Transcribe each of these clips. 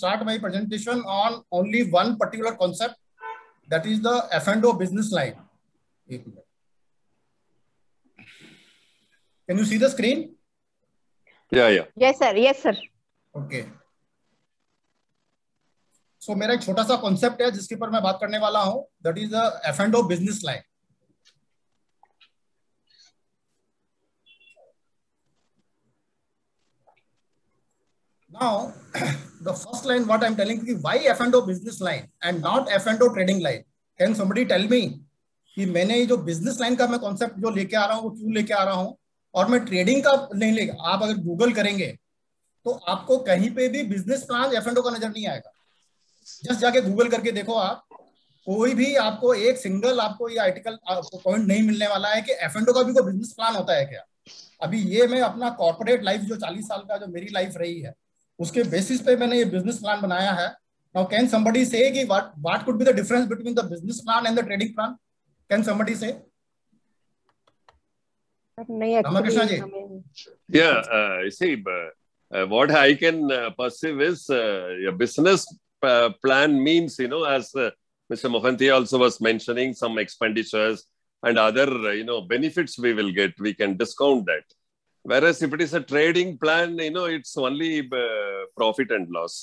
start my presentation on only one particular concept, that is the F&O business line. Can you see the screen? Yeah. Yes, sir. Yes, sir. Okay. So मेरा एक छोटा सा concept है जिसके ऊपर मैं बात करने वाला हूं, that is the F&O business line. Now, the first line what I'm telling you, why F&O business line and not F&O trading line? Can somebody tell me कि मैंने ये जो बिजनेस लाइन का मैं कॉन्सेप्ट जो लेके आ रहा हूँ वो क्यों लेके आ रहा हूँ और मैं ट्रेडिंग का नहीं लेगा? आप अगर गूगल करेंगे तो आपको कहीं पे भी बिजनेस प्लान F&O का नजर नहीं आएगा. जस्ट जाके गूगल करके देखो आप, कोई भी आपको एक सिंगल आपको ये आर्टिकल पॉइंट नहीं मिलने वाला है कि F&O का भी कोई बिजनेस प्लान होता है क्या. अभी ये मैं अपना कॉर्पोरेट लाइफ जो 40 साल का जो मेरी लाइफ रही है उसके बेसिस पे मैंने ये बिजनेस प्लान बनाया है. नाउ कैन समबडी से कि what could be the difference between the business plan and the trading plan? Can somebody से? नहीं, रामकृष्ण जी. See, what I can perceive is a business plan means, as Mr. Mohanty also was mentioning, some expenditures and other, benefits we will get. We can discount that. Whereas if it is a trading plan, it's only profit and loss.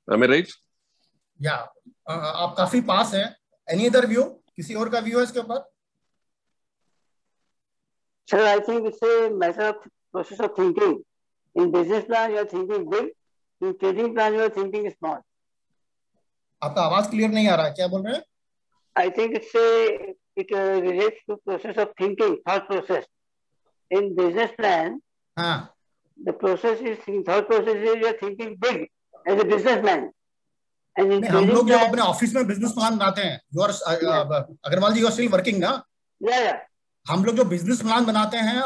Am I right? Yeah. आप काफी पास हैं. Any other view? किसी और का view है इसके ऊपर? Sir, I think it's a matter of process of thinking. In business plan, you are thinking big. In trading plan, you are thinking small. आपका आवाज क्लियर नहीं आ रहा है, क्या बोल रहे हैं? I think it relates to process of thinking, thought process. In business plan, the process is thought process is you are thinking big as a businessman. And in हम लोग जब अपने ऑफिस में बिजनेस प्लान बनाते हैं, अग्रवाल जी, you are still working ना? Yeah. हम लोग जो बिजनेस प्लान बनाते हैं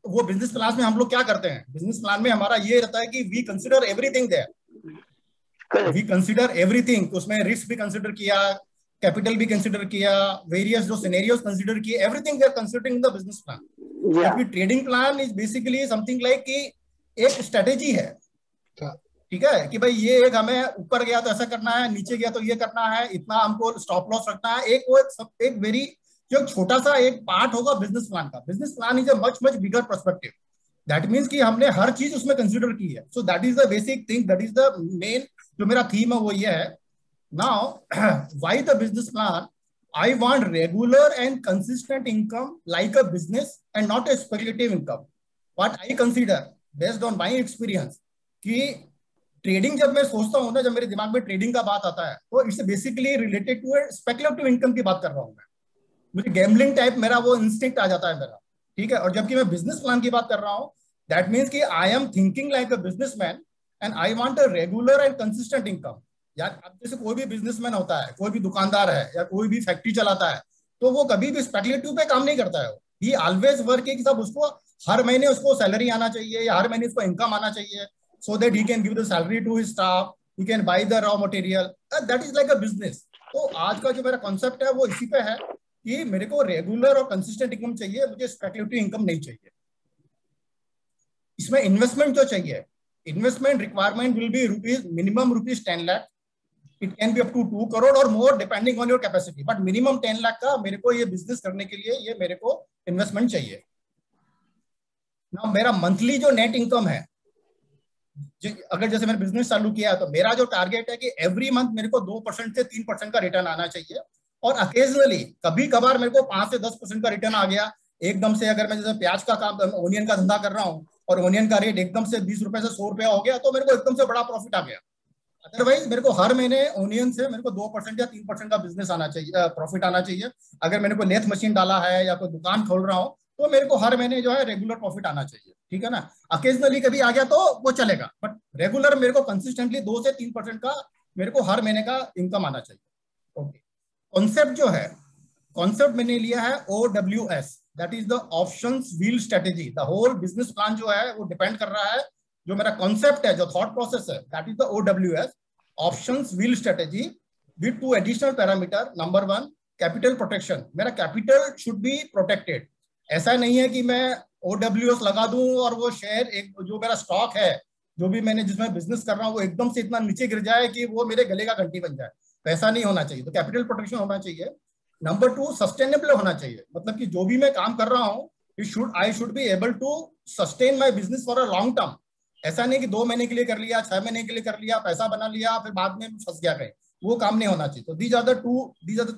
वो बिजनेस प्लान में हम लोग क्या करते हैं? बिजनेस प्लान में हमारा ये रहता है कि we consider everything there. We consider everything. उसमें रिस्क भी कंसिडर किया, कैपिटल भी कंसिडर किया, वेरियस जो सिनेरियोस कंसिडर किए, everything we are considering in the business plan. क्योंकि trading plan is basically something like कि एक स्ट्रेटेजी है. ठीक है कि भाई ये एक हमें ऊपर गया तो ऐसा करना है, नीचे गया तो ये करना है, इतना हमको स्टॉप लॉस रखना है. एक वेरी जो छोटा सा एक पार्ट होगा बिजनेस प्लान का. Business plan is a much bigger perspective. That means कि हमने हर चीज उसमें कंसिडर की है. So that is the basic thing, that is the main जो मेरा थीम है वो ये है. Now why the business plan? I want regular and consistent income like a business and not a speculative income. What I consider based on my experience कि trading जब मैं सोचता हूँ ना, जब मेरे दिमाग में ट्रेडिंग का बात आता है तो it's basically related to speculative income की बात कर रहा हूँ मैं. मुझे गैम्बलिंग टाइप मेरा वो इंस्टिंक्ट आ जाता है मेरा. ठीक है. और जबकि मैं बिजनेस प्लान की बात कर रहा हूँ, दैट मीन्स कि I am thinking like a businessman and I want a regular and consistent income. यार अब जैसे कोई भी बिजनेसमैन होता है, कोई भी दुकानदार है या कोई भी फैक्ट्री चलाता है, तो वो कभी भी स्पेकुलेटिव पे काम नहीं करता है. ही ऑलवेज वर्क कि सब उसको हर महीने उसको सैलरी आना चाहिए या हर महीने उसको इनकम आना चाहिए, so that he can give the salary to his staff, he can buy the raw material. That is like a business. तो आज का जो मेरा कॉन्सेप्ट है वो इसी पे है कि मेरे को रेगुलर और कंसिस्टेंट इनकम चाहिए, मुझे स्पेकुलेटिव इनकम नहीं चाहिए. इसमें इन्वेस्टमेंट जो चाहिए, investment requirement will be minimum rupees 10 lakh. It can be up to 2 crore और more depending on your capacity, but minimum 10 lakh का मेरे को ये बिजनेस करने के लिए ये मेरे को इन्वेस्टमेंट चाहिए. ना मेरा मंथली जो नेट इनकम है, अगर जैसे मैंने बिजनेस चालू किया है तो मेरा जो टारगेट है कि एवरी मंथ मेरे को 2% से 3% का रिटर्न आना चाहिए. और अकेजनली कभी कभार मेरे को 5 से 10% का रिटर्न आ गया एकदम से. अगर मैं जैसे प्याज का काम, ओनियन का धंधा कर रहा हूँ और ओनियन का रेट एकदम से 20 रुपए से 100 रुपया हो गया तो मेरे को एकदम से बड़ा प्रॉफिट आ गया. अदरवाइज मेरे को हर महीने ओनियन से मेरे को 2% या 3% का बिजनेस आना चाहिए, प्रॉफिट आना चाहिए. अगर मैंने कोई लेथ मशीन डाला है या कोई दुकान खोल रहा हूँ तो मेरे को हर महीने जो है रेगुलर प्रॉफिट आना चाहिए. ठीक है ना. अकेजनली कभी आ गया तो वो चलेगा, बट रेगुलर मेरे को कंसिस्टेंटली 2 से 3% का मेरे को हर महीने का इनकम आना चाहिए. ओके. कॉन्सेप्ट जो है, कॉन्सेप्ट मैंने लिया है OWS, that is the options wheel strategy. The whole business plan जो है वो डिपेंड कर रहा है, जो मेरा कॉन्सेप्ट है, जो थॉट प्रोसेस है, that is the OWS, options wheel strategy, with 2 additional parameter. Number 1, capital protection. मेरा कैपिटल शुड बी प्रोटेक्टेड. ऐसा नहीं है कि मैं OWS लगा दूं और वो शेयर एक जो मेरा स्टॉक है जो भी मैंने जिसमें बिजनेस कर रहा हूँ वो एकदम से इतना नीचे गिर जाए कि वो मेरे गले का घंटी बन जाए, तो ऐसा नहीं होना चाहिए। तो कैपिटल प्रोटेक्शन होना चाहिए। नंबर 2, सस्टेनेबल होना चाहिए, मतलब कि जो भी मैं काम कर रहा हूँ I should be able to sustain my business for a long term. ऐसा नहीं कि 2 महीने के लिए कर लिया, 6 महीने के लिए कर लिया, पैसा बना लिया, फिर बाद में फंस गया कहीं, वो काम नहीं होना चाहिए। तो these are the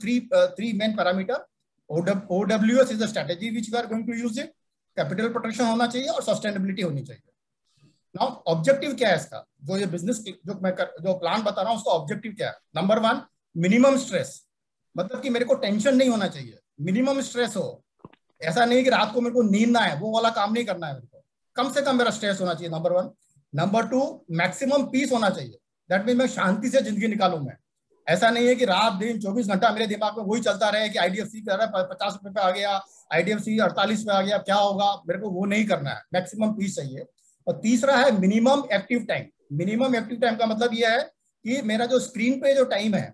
three main parameter. OWS is the strategy which we are going to use it. Capital protection होना चाहिए और सस्टेनेबिलिटी होनी चाहिए। नाउ ऑब्जेक्टिव क्या है इसका, जो ये बिजनेस जो प्लान बता रहा हूँ उसका ऑब्जेक्टिव क्या है? नंबर 1, मिनिमम स्ट्रेस, मतलब कि मेरे को टेंशन नहीं होना चाहिए, मिनिमम स्ट्रेस हो। ऐसा नहीं कि रात को मेरे को नींद ना आए, वो वाला काम नहीं करना है मेरे को, कम से कम मेरा स्ट्रेस होना चाहिए, नंबर 1। नंबर 2, मैक्सिमम पीस होना चाहिए, दैट मीन मैं शांति से जिंदगी निकालूं मैं। ऐसा नहीं है कि रात दिन 24 घंटा मेरे दिमाग में वही चलता रहे कि IDFC कर रहा है 50 रुपए पे आ गया, IDFC 48 पे आ गया, क्या होगा, मेरे को वो नहीं करना है, मैक्सिमम पीस चाहिए। और तीसरा है minimum active time. Minimum active time का मतलब यह है कि मेरा जो स्क्रीन पे जो टाइम है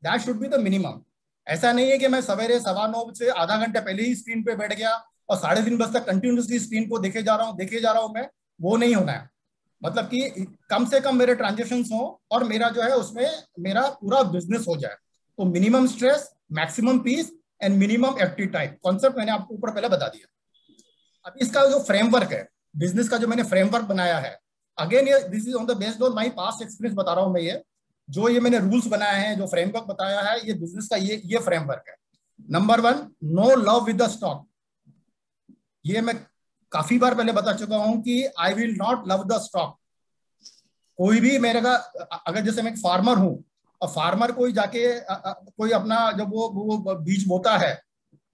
that should be the minimum. ऐसा नहीं है कि मैं सवेरे 9:15 से आधा घंटा पहले ही स्क्रीन पे बैठ गया और 3:30 बजे तक कंटिन्यूसली स्क्रीन को देखे जा रहा हूं मैं, वो नहीं होना है। मतलब कि कम से कम मेरे ट्रांजेक्शन हो और मेरा जो है उसमें मेरा पूरा बिजनेस हो जाए। तो minimum stress, maximum peace and minimum active time, concept मैंने आपको ऊपर पहले बता दिया। अब इसका जो फ्रेमवर्क है बिजनेस का, जो मैंने फ्रेमवर्क बनाया है, अगेन ये this is on the based on my past experience बता रहा हूं मैं। ये जो ये मैंने रूल्स बनाए हैं, जो फ्रेमवर्क बताया है, ये बिजनेस का ये फ्रेमवर्क है। Number 1, no love with the stock. ये मैं काफी बार पहले बता चुका हूं कि I will not love the stock. कोई भी मेरे का, अगर जैसे मैं एक फार्मर हूं और फार्मर कोई जाके कोई अपना जब वो बीज बोता है,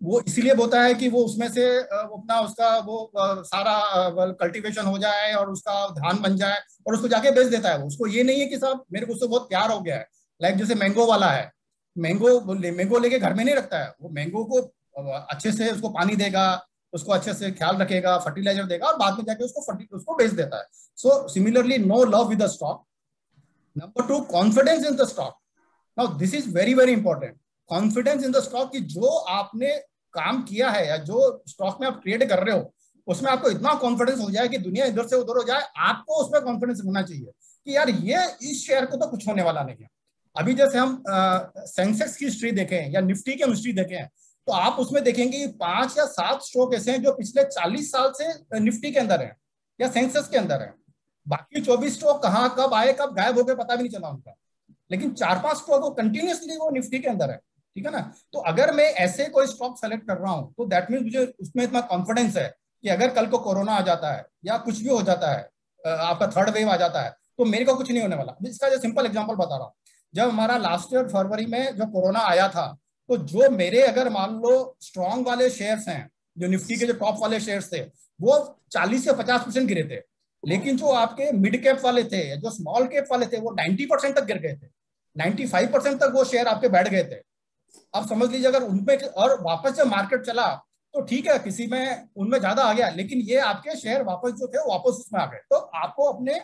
वो इसलिए बोता है कि वो उसमें से अपना उसका वो सारा कल्टीवेशन हो जाए और उसका धान बन जाए और उसको जाके बेच देता है। वो उसको ये नहीं है कि साहब मेरे को उससे बहुत प्यार हो गया है। लाइक जैसे मैंगो वाला है, मैंगो लेके घर में नहीं रखता है, वो मैंगो को अच्छे से उसको पानी देगा, उसको अच्छे से ख्याल रखेगा, फर्टिलाइजर देगा और बाद में जाके उसको बेच देता है। So similarly no love with the stock. Number 2, confidence in the stock. Now this is very very important. Confidence in the stock की जो आपने काम किया है या जो स्टॉक में आप ट्रेड कर रहे हो उसमें आपको इतना कॉन्फिडेंस हो जाए कि दुनिया इधर से उधर हो जाए, आपको उसमें कॉन्फिडेंस होना चाहिए कि यार ये इस शेयर को तो कुछ होने वाला नहीं है। अभी जैसे हम सेंसेक्स की हिस्ट्री देखें या निफ्टी की हिस्ट्री देखें तो आप उसमें देखेंगे 5 या 7 स्टॉक ऐसे हैं जो पिछले 40 साल से निफ्टी के अंदर है या सेंसेक्स के अंदर है। बाकी 24 स्टॉक कहाँ कब आए कब गायब हो गए पता भी नहीं चला उनका, लेकिन 4-5 स्टॉक वो कंटिन्यूसली वो निफ्टी के अंदर है। ठीक है ना? तो अगर मैं ऐसे कोई स्टॉक सेलेक्ट कर रहा हूं तो दैट मीन्स मुझे उसमें इतना कॉन्फिडेंस है कि अगर कल को कोरोना आ जाता है या कुछ भी हो जाता है, आपका थर्ड वेव आ जाता है, तो मेरे को कुछ नहीं होने वाला। इसका जो सिंपल एग्जांपल बता रहा हूँ, जब हमारा लास्ट ईयर फरवरी में जो कोरोना आया था, तो जो मेरे अगर मान लो स्ट्रॉन्ग वाले शेयर्स हैं, जो निफ्टी के जो टॉप वाले शेयर्स थे, वो 40 से 50% गिरे थे। लेकिन जो आपके मिड कैप वाले थे, जो स्मॉल कैप वाले थे, वो 90% तक गिर गए थे। 95% तक वो शेयर आपके बैठ गए थे। अब समझ लीजिए अगर उनपे और वापस जब मार्केट चला तो ठीक है, किसी में उनमें ज्यादा आ गया, लेकिन ये आपके शेयर वापस जो थे वापस उसमें आ गए। तो आपको अपने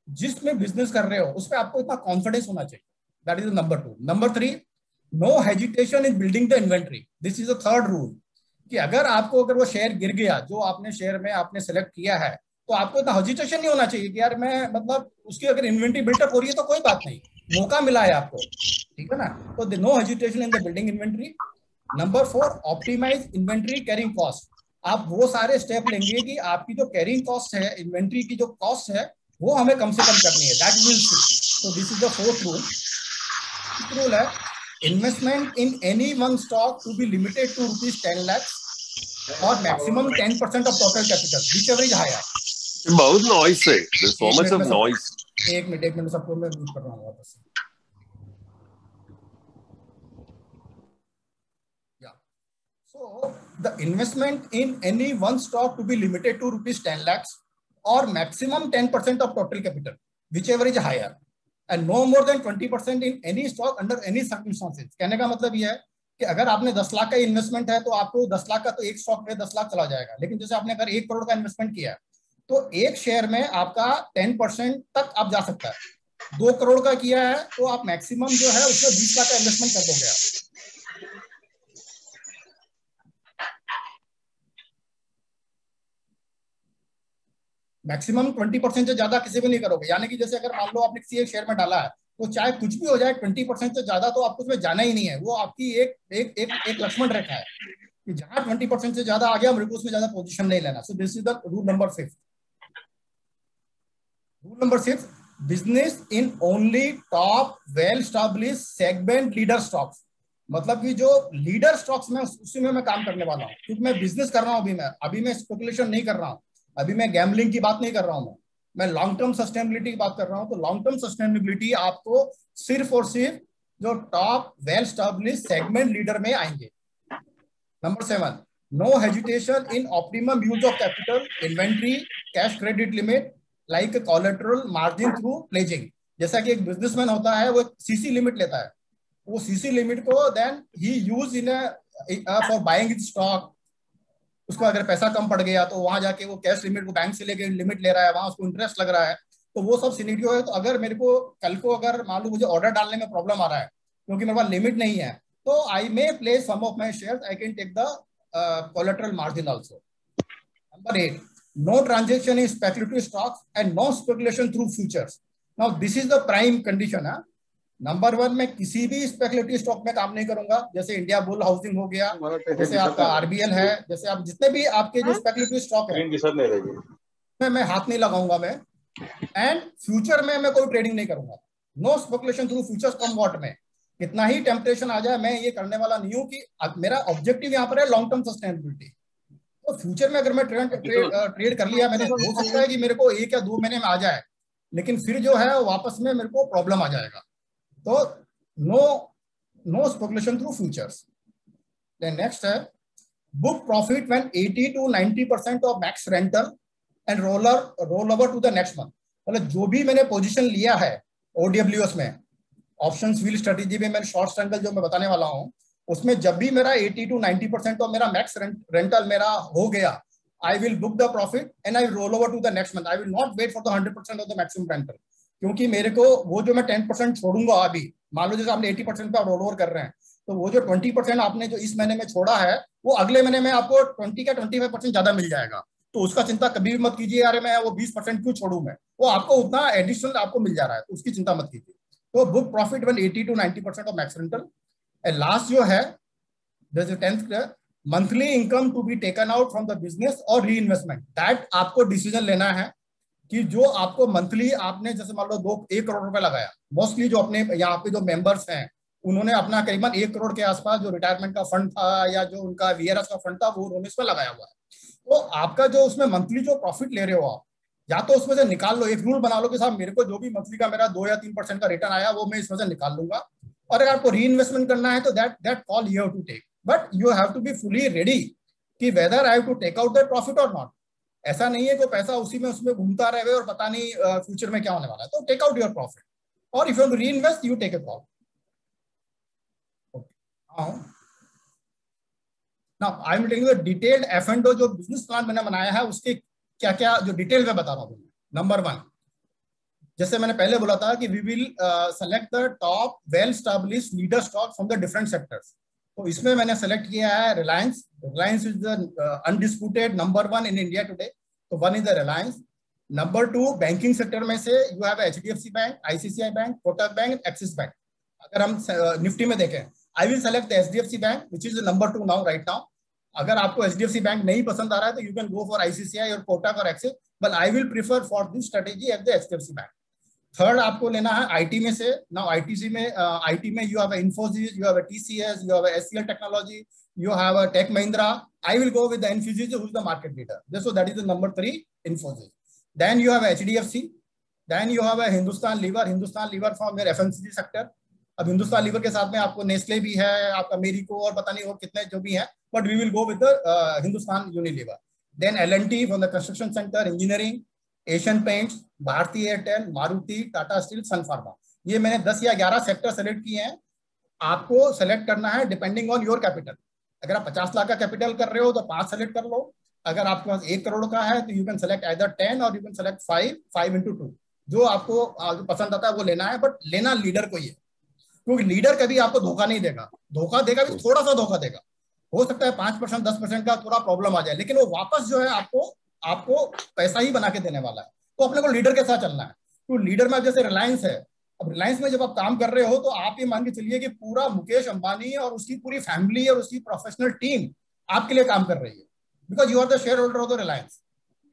जिसमें बिजनेस कर रहे हो उस पर आपको इतना कॉन्फिडेंस होना चाहिए। That is number 2। Number 3, no hesitation in building the inventory. This is the third rule कि अगर वो शेयर गिर गया जो आपने शेयर में आपने सेलेक्ट किया है, तो आपको इतना हेजिटेशन नहीं होना चाहिए कि यार मैं मतलब उसकी अगर इन्वेंट्री बिल्टअप हो रही है तो कोई बात नहीं, मौका मिला है आपको। ठीक है ना? तो no hesitation in the building inventory. Number 4, optimize inventory carrying cost. आप वो सारे स्टेप लेंगे कि आपकी जो कैरिंग कॉस्ट है, इन्वेंट्री की जो कॉस्ट है, वो हमें कम से कम करनी है। That will see. So this is the fourth rule. Fifth rule है investment in any one stock to be limited to ₹10 lakh और maximum 10% of total capital whichever is higher. बहुत नॉइस है, there's so much of noise. एक minute सबको मैं mute कर रहा हूँ वापस से। So the investment in any one stock to be limited to ₹10 lakhs or maximum 10% of total capital, whichever is higher, and no more than 20% in any stock under any circumstances. कहने का मतलब ये है कि अगर आपने 10 लाख का इन्वेस्टमेंट है तो आपको 10 लाख का तो एक स्टॉक में 10 लाख चला जाएगा। लेकिन जैसे आपने अगर 1 करोड़ का इन्वेस्टमेंट किया है तो एक शेयर में आपका 10% तक आप जा सकता है। 2 करोड़ का किया है तो आप मैक्सिमम जो है उसमें 20 लाख का इन्वेस्टमेंट कर दोगे आप। मैक्सिमम 20% से ज्यादा किसी भी नहीं करोगे। यानी कि जैसे अगर मान लो आपने किसी एक शेयर में डाला है, तो चाहे कुछ भी हो जाए 20% से ज्यादा तो आपको उसमें जाना ही नहीं है। वो आपकी एक एक एक, एक लक्ष्मण रेखा है कि जहां 20% से ज्यादा आ गया मेरे को उसमें ज्यादा पोजीशन नहीं लेना। सो this is the rule number 5। Rule number 6, business in only top well established segment leader stocks. मतलब कि जो लीडर स्टॉक्स में उसी में मैं काम करने वाला हूँ, क्योंकि मैं बिजनेस कर रहा हूँ। अभी मैं स्पेकुलेशन नहीं कर रहा हूँ, अभी मैं गैम्बलिंग की बात नहीं कर रहा हूँ, मैं लॉन्ग टर्म सस्टेनेबिलिटी की बात कर रहा हूँ। तो लॉन्ग टर्म सस्टेनेबिलिटी आपको सिर्फ और सिर्फ जो top well established segment leader में आएंगे। Number 7, no hesitation in optimum use of capital, inventory, cash credit limit like collateral margin through pledging. जैसा कि एक बिजनेसमैन होता है, वो सीसी लिमिट लेता है, वो सीसी लिमिट को देन ही use in for buying it stock. उसको अगर पैसा कम पड़ गया तो वहां जाके वो कैश लिमिट को बैंक से लेके लिमिट ले रहा है, वहां उसको इंटरेस्ट लग रहा है। तो वो सब सिनेरियो है। तो अगर मेरे को कल को अगर मान लो मुझे ऑर्डर डालने में प्रॉब्लम आ रहा है क्योंकि मेरे पास लिमिट नहीं है, तो I may place some of my shares, I can take the collateral margin also. Number 8, no transaction in speculative stocks and no speculation through futures. Now this is the prime condition है। Number 1, मैं किसी भी speculative stock में काम नहीं करूंगा। जैसे India bull housing हो गया, जैसे आपका आरबीएल है, जैसे आप जितने भी आपके जो स्पेकुलेटिव स्टॉक है मैं हाथ नहीं लगाऊंगा मैं। एंड फ्यूचर में मैं कोई ट्रेडिंग नहीं करूंगा। No speculation through futures come what में। कितना ही टेम्पटेशन आ जाए, मैं ये करने वाला नहीं हूँ कि मेरा ऑब्जेक्टिव यहाँ पर है लॉन्ग टर्म सस्टेनेबिलिटी। तो फ्यूचर में अगर मैं ट्रेड कर लिया मैंने, हो सकता है कि मेरे को 1 या 2 महीने में आ जाए, लेकिन फिर जो है वापस में मेरे को प्रॉब्लम आ जाएगा। तो no speculation through futures. Then next है, book profit when 80 to 90% of max rental and roll over to the next month. मतलब जो भी मैंने पोजीशन लिया है ओडब्ल्यूएस में, ऑप्शंस व्हील स्ट्रेटेजी में, मैंने शॉर्ट स्ट्रैंगल जो मैं बताने वाला हूँ, उसमें जब भी मेरा 80 to 90% ऑफ मेरा मैक्स रेंटल मेरा हो गया, I will book the profit and I roll over to the next month. I will not wait for the 100% of the maximum rental, क्योंकि मेरे को वो जो मैं 10% छोड़ूंगा अभी, मान लो जैसे आपने 80% पे रोल ओवर कर रहे हैं, तो वो जो 20% आपने जो इस महीने में छोड़ा है, वो अगले महीने में आपको 20 का 25% ज्यादा मिल जाएगा। तो उसका चिंता कभी भी मत कीजिए, अरे मैं वो 20% क्यों छोड़ू, मैं वो आपको उतना एडिशनल आपको मिल जा रहा है, तो उसकी चिंता मत कीजिए। तो book profit when 80 to 90% of max rental. And last जो है 10th, monthly income to be taken out from the business और री इन्वेस्टमेंट। दैट आपको डिसीजन लेना है कि जो आपको मंथली आपने जैसे मान लो 1 करोड़ रुपए लगाया, मोस्टली जो अपने यहाँ पे जो मेंबर्स हैं उन्होंने अपना करीबन 1 करोड़ के आसपास जो रिटायरमेंट का फंड था या जो उनका वीआरएस का फंड था वो उन्होंने इसमें लगाया हुआ है। तो आपका जो उसमें मंथली जो प्रॉफिट ले रहे हो आप, या तो उसमें से निकाल लो, एक रूल बना लो कि साहब मेरे को जो भी मंथली का मेरा 2 या 3% का रिटर्न आया वो मैं इसमें से निकाल लूंगा। और अगर आपको री इन्वेस्टमेंट करना है तो that call you have to take, but you have to be fully ready कि whether I have to take out that profit और नॉट। ऐसा नहीं है कि पैसा उसी में उसमें घूमता रहे और पता नहीं फ्यूचर में क्या होने वाला है। तो टेक आउट योर प्रॉफिट, और if you reinvest you take a call. Now I am telling you the detailed F&O जो बिजनेस प्लान मैंने बनाया है, उसके क्या क्या जो डिटेल में बता रहा हूँ। नंबर 1, जैसे मैंने पहले बोला था कि we will select the top well established leader stock from the different sectors. तो इसमें मैंने सेलेक्ट किया है Reliance. Reliance is the undisputed number 1 in India today, तो 1 is the Reliance. Number 2, banking sector में से you have HDFC bank, ICICI bank, Kotak bank, Axis bank. अगर हम निफ्टी में देखें, I will select the HDFC bank which is number 2 now right now. अगर आपको HDFC bank नहीं पसंद आ रहा है तो you can go for ICICI और कोटक और axis, but I will prefer for this strategy at the HDFC bank. Third आपको लेना है आईटी में से। नाउ आईटी में you have Infosys, you have TCS, you have HCL technology, you have a Tech Mahindra. I will go with the Infosys, who is the market leader. So that is the number 3, Infosys. Then you have HDFC. Then you have a Hindustan Lever. Hindustan Lever from your FMCG sector. अब Hindustan liver के साथ में आपको Nestle भी है, आपका मेरिको और पता नहीं और कितने जो भी है, but we will go with the Hindustan Unilever. Then L&T from the construction sector, engineering, Asian Paints, Bharti Airtel, Maruti, Tata steel, Sun Pharma. ये मैंने 10 या 11 सेक्टर सेलेक्ट किए हैं। आपको सेलेक्ट करना है डिपेंडिंग ऑन योर कैपिटल। अगर आप 50 लाख का कैपिटल कर रहे हो तो 5 सेलेक्ट कर लो। अगर आपके पास 1 करोड़ का है तो यू कैन सेलेक्ट आइदर 10 और यू कैन सेलेक्ट 5 into 2। जो आपको पसंद आता है वो लेना है, बट लेना लीडर को ही है, क्योंकि लीडर कभी आपको धोखा नहीं देगा। धोखा देगा भी थोड़ा सा धोखा देगा, हो सकता है 5% 10% का थोड़ा प्रॉब्लम आ जाए, लेकिन वो वापस जो है आपको आपको पैसा ही बना के देने वाला है। तो अपने को लीडर के साथ चलना है। तो लीडर में जैसे रिलायंस है, अब रिलायंस में जब आप काम कर रहे हो तो आप ये मान के चलिए कि पूरा मुकेश अंबानी और उसकी पूरी फैमिली और उसकी प्रोफेशनल टीम आपके लिए काम कर रही है, because you are the shareholder of the Reliance,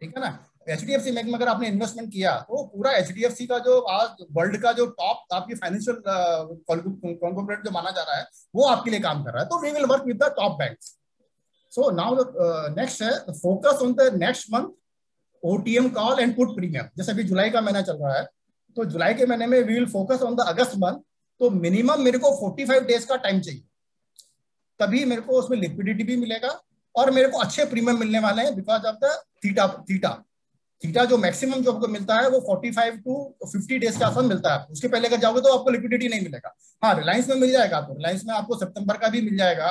ठीक है ना। एचडीएफसी बैंक में अगर आपने इन्वेस्टमेंट किया तो पूरा एचडीएफसी का जो आज वर्ल्ड का जो टॉप आपकी फाइनेंशियल कॉन्ग्लोमरेट जो माना जा रहा है वो आपके लिए काम कर रहा है। तो we will work with the top banks. So now next है focus on the next month OTM call and put premium. जैसे अभी जुलाई का महीना चल रहा है, तो जुलाई के महीने में we will focus on the August month. तो मिनिमम मेरे को 45 डेज का टाइम चाहिए, तभी मेरे को उसमें लिक्विडिटी भी मिलेगा और मेरे को अच्छे प्रीमियम मिलने वाले हैं बिकॉज ऑफ द थीटा जो मैक्सिमम जो आपको मिलता है वो 45 टू 50 डेज के आसपास मिलता है। उसके पहले अगर जाओगे तो आपको लिक्विडिटी नहीं मिलेगा। हाँ, रिलायंस में मिल जाएगा आपको, रिलायंस में आपको सितंबर का भी मिल जाएगा,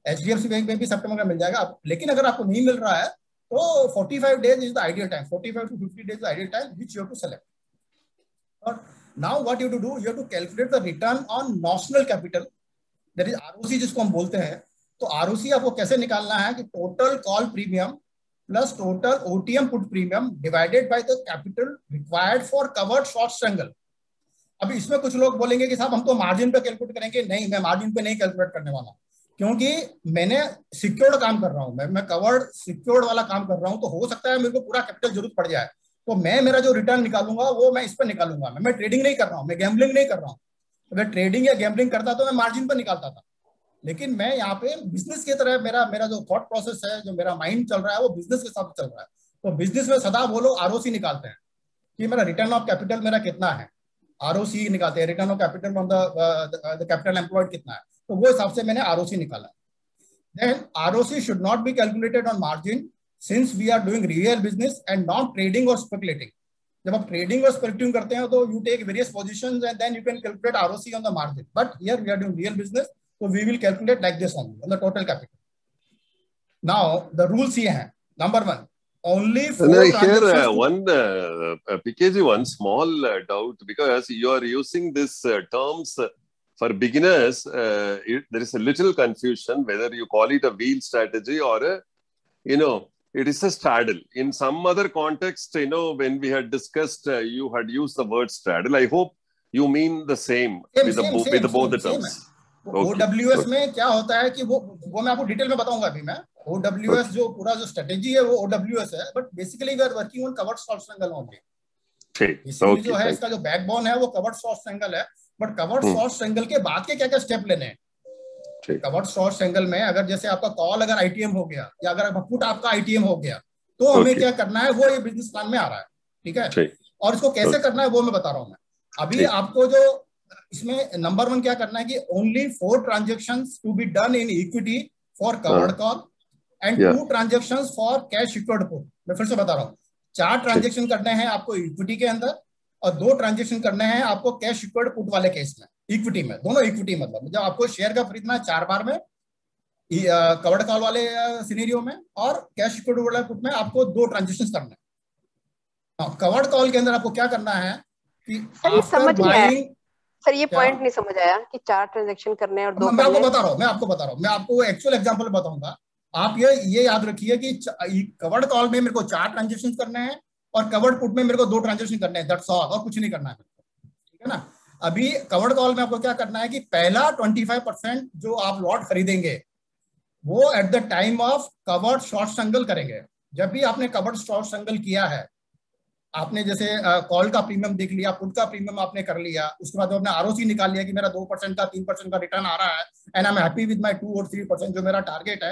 एचडीएफसी बैंक में भी सितंबर का मिल जाएगा। लेकिन अगर आपको नहीं मिल रहा है तो 45 days is the ideal time, 45 to 50 days ideal time which you have to select. और now what you to do, you have to calculate the return on notional capital, that is ROC जिसको हम बोलते हैं। तो ROC आपको कैसे निकालना है कि total call premium plus total OTM put premium divided by the capital required for covered short strangle. अभी इसमें कुछ लोग बोलेंगे कि साहब हम तो मार्जिन पे कैलकुलेट करेंगे। नहीं, मैं मार्जिन पे नहीं कैलकुलेट करने वाला, क्योंकि मैंने सिक्योर्ड काम कर रहा हूँ, मैं कवर्ड सिक्योर्ड वाला काम कर रहा हूँ। तो हो सकता है मेरे को पूरा कैपिटल जरूरत पड़ जाए, तो मैं मेरा जो रिटर्न निकालूंगा वो मैं इस पर निकालूंगा। मैं ट्रेडिंग नहीं कर रहा हूँ, मैं गैम्बलिंग नहीं कर रहा हूँ। अगर ट्रेडिंग या गैम्बलिंग करता तो मैं मार्जिन पर निकालता था, लेकिन मैं यहाँ पे बिजनेस की तरह मेरा जो थॉट प्रोसेस है, जो मेरा माइंड चल रहा है वो बिजनेस के साथ चल रहा है। तो बिजनेस में सदा वो लोग आरओसी निकालते हैं कि मेरा रिटर्न ऑफ कैपिटल मेरा कितना है, आरओसी निकालते हैं, return of capital on the capital employed कितना है। तो वो हिसाब से मैंने आरओसी निकाला। Then ROC should not be calculated on margin since we are doing real business and not trading और स्पेकुलेटिंग। जब आप ट्रेडिंग और स्पेकुलेटिंग करते हैं तो you take various positions and then you can calculate ROC on the margin, but here we are doing real business, so we will calculate like this only on the total capital. Now the rules here हैं. Number one, only for here one PKG, one small doubt, because you are using this terms for beginners. There is a little confusion whether you call it a wheel strategy or a, it is a straddle. In some other context, when we had discussed, you had used the word straddle. I hope you mean the same with both the terms. OWS में क्या होता है कि वो मैं आपको detail में बताऊंगा अभी मैं। OWS जो पूरा जो स्ट्रेटेजी है वो OWS है, but basically we are working on covered short strangle only. इसमें जो है इसका जो बैकबोन है वो कवर्ड शॉर्ट स्ट्रैंगल है, बट कवर्ड शॉर्ट स्ट्रैंगल के बाद के क्या क्या स्टेप लेने हैं। कवर्ड शॉर्ट स्ट्रैंगल में अगर जैसे आपका कॉल अगर आईटीएम हो गया या अगर पुट आपका आईटीएम हो गया तो हमें क्या करना है वो ये बिजनेस प्लान में आ रहा है, ठीक है। और इसको कैसे करना है वो मैं बता रहा हूँ मैं अभी आपको। जो इसमें नंबर 1 क्या करना है कि only 4 transactions to be done in equity for covered call and 2 transactions for cash secured put. मैं फिर से बता रहा हूँ, 4 ट्रांजेक्शन करने हैं आपको इक्विटी के अंदर और 2 ट्रांजेक्शन करने हैं आपको कैश सिक्योर्ड पुट वाले केस में, इक्विटी में। दोनों इक्विटी मतलब जब आपको शेयर का खरीदना है 4 बार में कवर्ड कॉल वाले सिनेरियो में, और कैश सिक्योर्ड वाले पुट में आपको 2 ट्रांजेक्शन करने हैं। कवर्ड कॉल के अंदर आपको क्या करना है कि आफ्टर बाइंग, सर ये पॉइंट नहीं समझ आया कि 4 ट्रांजैक्शन करने और 2 मैं आपको बता रहा हूँ, मैं आपको एक्चुअल एग्जांपल बताऊंगा। आप ये याद रखिए कि कवर्ड कॉल में मेरे को 4 ट्रांजैक्शन करने हैं और कवर्ड पुट में मेरे को 2 ट्रांजैक्शन करने हैं, दैट्स ऑल, और कुछ नहीं करना है, ठीक है ना। अभी कवर्ड कॉल में आपको क्या करना है कि पहला 25% जो आप लॉट खरीदेंगे वो at the time of covered short strangle करेंगे। जब भी आपने कवर्ड शॉर्ट स्ट्रैंगल किया है, आपने जैसे कॉल का प्रीमियम देख लिया, पुट का प्रीमियम आपने कर लिया, उसके बाद आपने आरओसी निकाल लिया कि मेरा 2% का 3% का रिटर्न आ रहा है and I am happy with my 2 और 3% जो मेरा टारगेट है।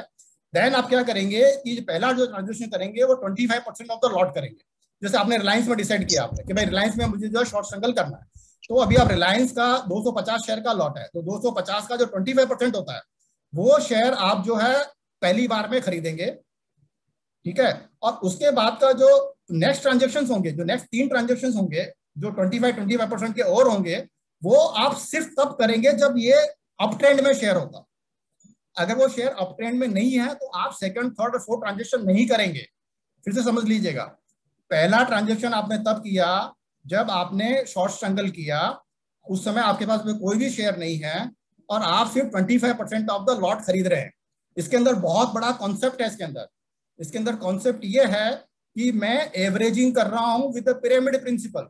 देन आप क्या करेंगे कि पहला जो ट्रांजेक्शन करेंगे वो 25% ऑफ द लॉट करेंगे। जैसे आपने रिलायंस में डिसाइड किया आपने कि भाई रिलायंस में मुझे जो है शॉर्ट स्ट्रैंगल करना है, तो अभी आप रिलायंस का 250 शेयर का लॉट है, तो 250 का जो 25% होता है वो शेयर आप जो है पहली बार में खरीदेंगे, ठीक है। और उसके बाद का जो नेक्स्ट ट्रांजेक्शन होंगे, जो नेक्स्ट 3 ट्रांजेक्शन होंगे जो 25% के और होंगे, वो आप सिर्फ तब करेंगे जब ये अप ट्रेंड में शेयर होगा। अगर वो शेयर अप ट्रेंड में नहीं है तो आप 2nd, 3rd और 4th ट्रांजेक्शन नहीं करेंगे। फिर से समझ लीजिएगा, पहला ट्रांजेक्शन आपने तब किया जब आपने शॉर्ट स्ट्रैंगल किया, उस समय आपके पास में कोई भी शेयर नहीं है और आप सिर्फ 25% ऑफ द लॉट खरीद रहे हैं। इसके अंदर बहुत बड़ा कॉन्सेप्ट है। इसके अंदर कॉन्सेप्ट ये है कि मैं एवरेजिंग कर रहा हूं विद पिरामिड प्रिंसिपल,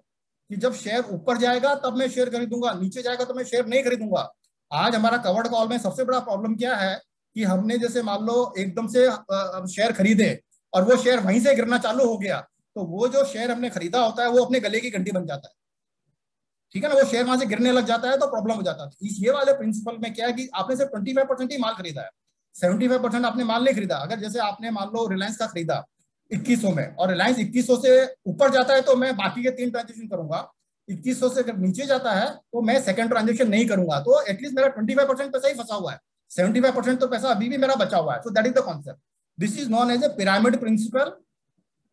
कि जब शेयर ऊपर जाएगा तब मैं शेयर खरीदूंगा, नीचे जाएगा तो मैं शेयर नहीं खरीदूंगा। आज हमारा कवर्ड कॉल में सबसे बड़ा प्रॉब्लम क्या है कि हमने जैसे मान लो एकदम से शेयर खरीदे और वो शेयर वहीं से गिरना चालू हो गया, तो वो जो शेयर हमने खरीदा होता है वो अपने गले की घंटी बन जाता है, ठीक है ना, वो शेयर वहां से गिरने लग जाता है तो प्रॉब्लम हो जाता है। इस ये वाले प्रिंसिपल में क्या है कि आपने सिर्फ 25% ही माल खरीदा है, 75% आपने माल नहीं खरीदा। अगर जैसे आपने मान लो रिलायंस का खरीदा 2100 में और रिलायंस 2100 से ऊपर जाता है तो मैं बाकी के 3 ट्रांजेक्शन करूंगा, 2100 से अगर नीचे जाता है तो मैं सेकंड ट्रांजेक्शन नहीं करूंगा, तो एटलीस्ट मेरा 25% पैसा ही फंसा हुआ है, 75% तो पैसा अभी भी मेरा बचा हुआ है। So that is the concept, this is known as a pyramid principle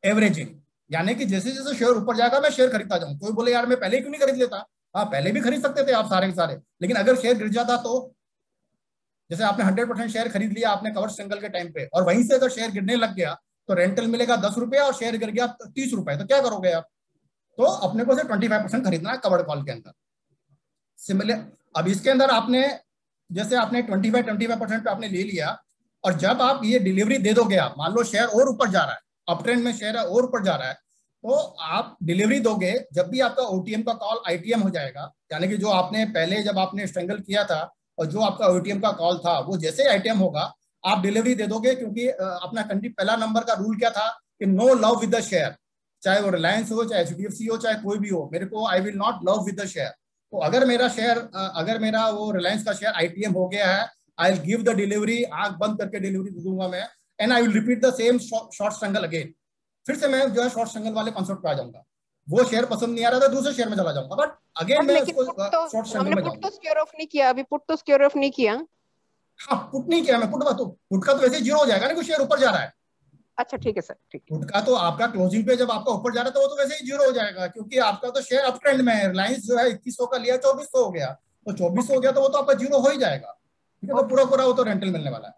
averaging, यानी कि जैसे जैसे शेयर ऊपर जाएगा मैं शेयर खरीदता जाऊं। कोई बोले यार मैं पहले ही क्यों नहीं खरीद लेता, हाँ पहले भी खरीद सकते थे आप सारे के सारे, लेकिन अगर शेयर गिर जाता तो, जैसे आपने 100% शेयर खरीद लिया आपने कवर सिंगल के टाइम पे, और वहीं से अगर शेयर गिरने लग गया तो रेंटल मिलेगा 10 रुपए और शेयर गिर गया 30 रुपए, तो क्या करोगे आप? तो अपने को से 25% खरीदना है कवर्ड कॉल के अंदर। सिमिलर अब इसके अंदर आपने जैसे आपने 25% पे आपने ले लिया, और जब आप ये डिलीवरी दे दोगे, आप मान लो शेयर और ऊपर जा रहा है, अप ट्रेंड में शेयर और ऊपर जा रहा है, तो आप डिलीवरी दोगे, जब भी आपका ओटीएम का कॉल आईटीएम हो जाएगा, यानी कि जो आपने पहले जब आपने स्ट्रैंगल किया था और जो आपका ओटीएम का कॉल था वो जैसे आईटीएम होगा आप डिलीवरी दे दोगे, क्योंकि अपना कंट्री पहला नंबर का रूल क्या था कि no love with the share, चाहे वो रिलायंस हो, चाहे एचडीएफसी हो, चाहे कोई भी हो, मेरे को आई will not love with the share. तो अगर मेरा शेयर अगर मेरा वो रिलायंस का शेयर आईटीएम हो गया है, I will give the delivery, आंख बंद करके डिलीवरी दे दूंगा मैं, and I will repeat the same short strangle again. फिर से मैं जो है शॉर्ट स्ट्रैंगल वाले कॉन्सेप्ट पे आ जाऊंगा, वो शेयर पसंद नहीं आ रहा था दूसरे शेयर में चला जाऊंगा, बट अगेन मैं उसको शॉर्ट स्ट्रैंगल में जाऊंगा। पुट तो स्क्योर ऑफ नहीं किया, अभी पुट तो स्क्योर ऑफ नहीं किया। हाँ पुट नहीं किया मैं, पुट का तो वैसे जीरो हो जाएगा ना, कुछ शेयर ऊपर जा रहा है। अच्छा ठीक है सर, ठीक है। पुट का तो आपका क्लोजिंग पे जब आपका ऊपर जा रहा है तो वो तो वैसे ही जीरो हो जाएगा, क्योंकि आपका तो शेयर अप ट्रेंड में है। रिलायंस जो है 2100 का लिया 2400 हो गया, तो 2400 हो गया तो वो तो आपका जीरो हो ही जाएगा, ठीक है, तो पूरा पूरा वो तो रेंटल मिलने वाला है।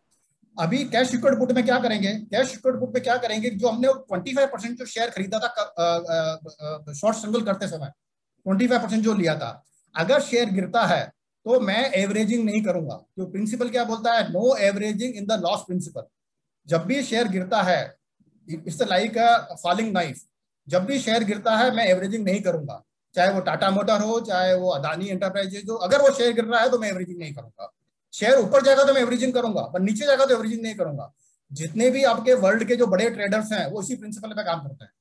अभी कैश इक्विटी पुट में क्या करेंगे, कैश इक्विटी पुट में क्या करेंगे, जो हमने 25% जो शेयर खरीदा था शॉर्ट स्ट्रैंगल करते समय 25% जो लिया था, अगर शेयर गिरता है तो मैं एवरेजिंग नहीं करूंगा। तो प्रिंसिपल क्या बोलता है, no averaging in the loss principle. जब भी शेयर गिरता है, it's like a falling knife, जब भी शेयर गिरता है मैं एवरेजिंग नहीं करूंगा, चाहे वो टाटा मोटर हो, चाहे वो अदानी एंटरप्राइजेज हो, अगर वो शेयर गिर रहा है तो मैं एवरेजिंग नहीं करूंगा। शेयर ऊपर जाएगा तो मैं एवरेजिंग करूंगा, पर नीचे जाएगा तो एवरेजिंग नहीं करूंगा। जितने भी आपके वर्ल्ड के जो बड़े ट्रेडर्स हैं वो इसी प्रिंसिपल पे काम करते हैं,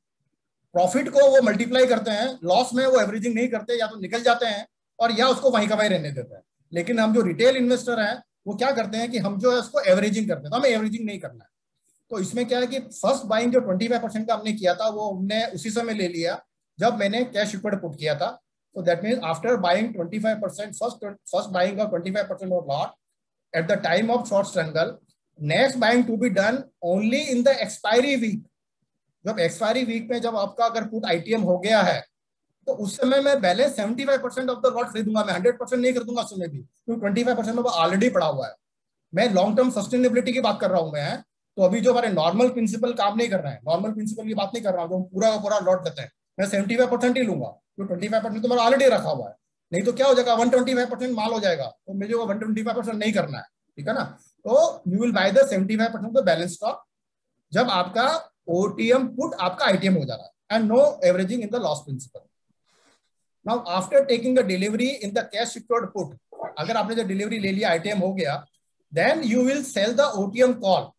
प्रॉफिट को वो मल्टीप्लाई करते हैं, लॉस में वो एवरेजिंग नहीं करते, या तो निकल जाते हैं और या उसको वहीं का वहीं रहने देते हैं। लेकिन हम जो रिटेल इन्वेस्टर हैं वो क्या करते हैं कि हम जो है उसको एवरेजिंग करते हैं, तो हमें एवरेजिंग नहीं करना है। तो इसमें क्या है कि फर्स्ट बाइंग जो 25% का हमने किया था वो हमने उसी समय ले लिया जब मैंने कैश इक्विटी पुट किया था। So that means after buying 25%, first buying of 25% of lot at the time of short strangle, next buying to be done only in the expiry week. जब एक्सपायरी वीक में जब आपका अगर put ITM हो गया है तो उस समय मैं बैलेंस 75% ऑफ द लॉट खरीदूंगा, मैं 100% नहीं खरीदूंगा उस समय भी, क्योंकि 25% में वो ऑलरेडी पड़ा हुआ है। मैं लॉन्ग टर्म सस्टेनेबिलिटी की बात कर रहा हूं मैं, तो अभी जो हमारे नॉर्मल प्रिंसिपल काम नहीं कर रहे हैं, नॉर्मल प्रिंसिपल की बात नहीं कर रहा हूँ, जो पूरा का पूरा लॉट लेते हैं, मैं 75% ही लूंगा, तो 25% तो मेरा ऑलरेडी रखा हुआ है। नहीं तो क्या हो जाएगा, 125% माल हो जाएगा, तो मुझे वो 125% नहीं करना है, ठीक है ना। तो you will by the 75% of balance stock जब आपका ओटीएम पुट आपका आईटीएम हो जा रहा है, and no averaging in the loss principle. Now after taking the delivery in the cash secured put, अगर आपने जो डिलीवरी ले लिया आईटीएम हो गया, then you will sell the OTM call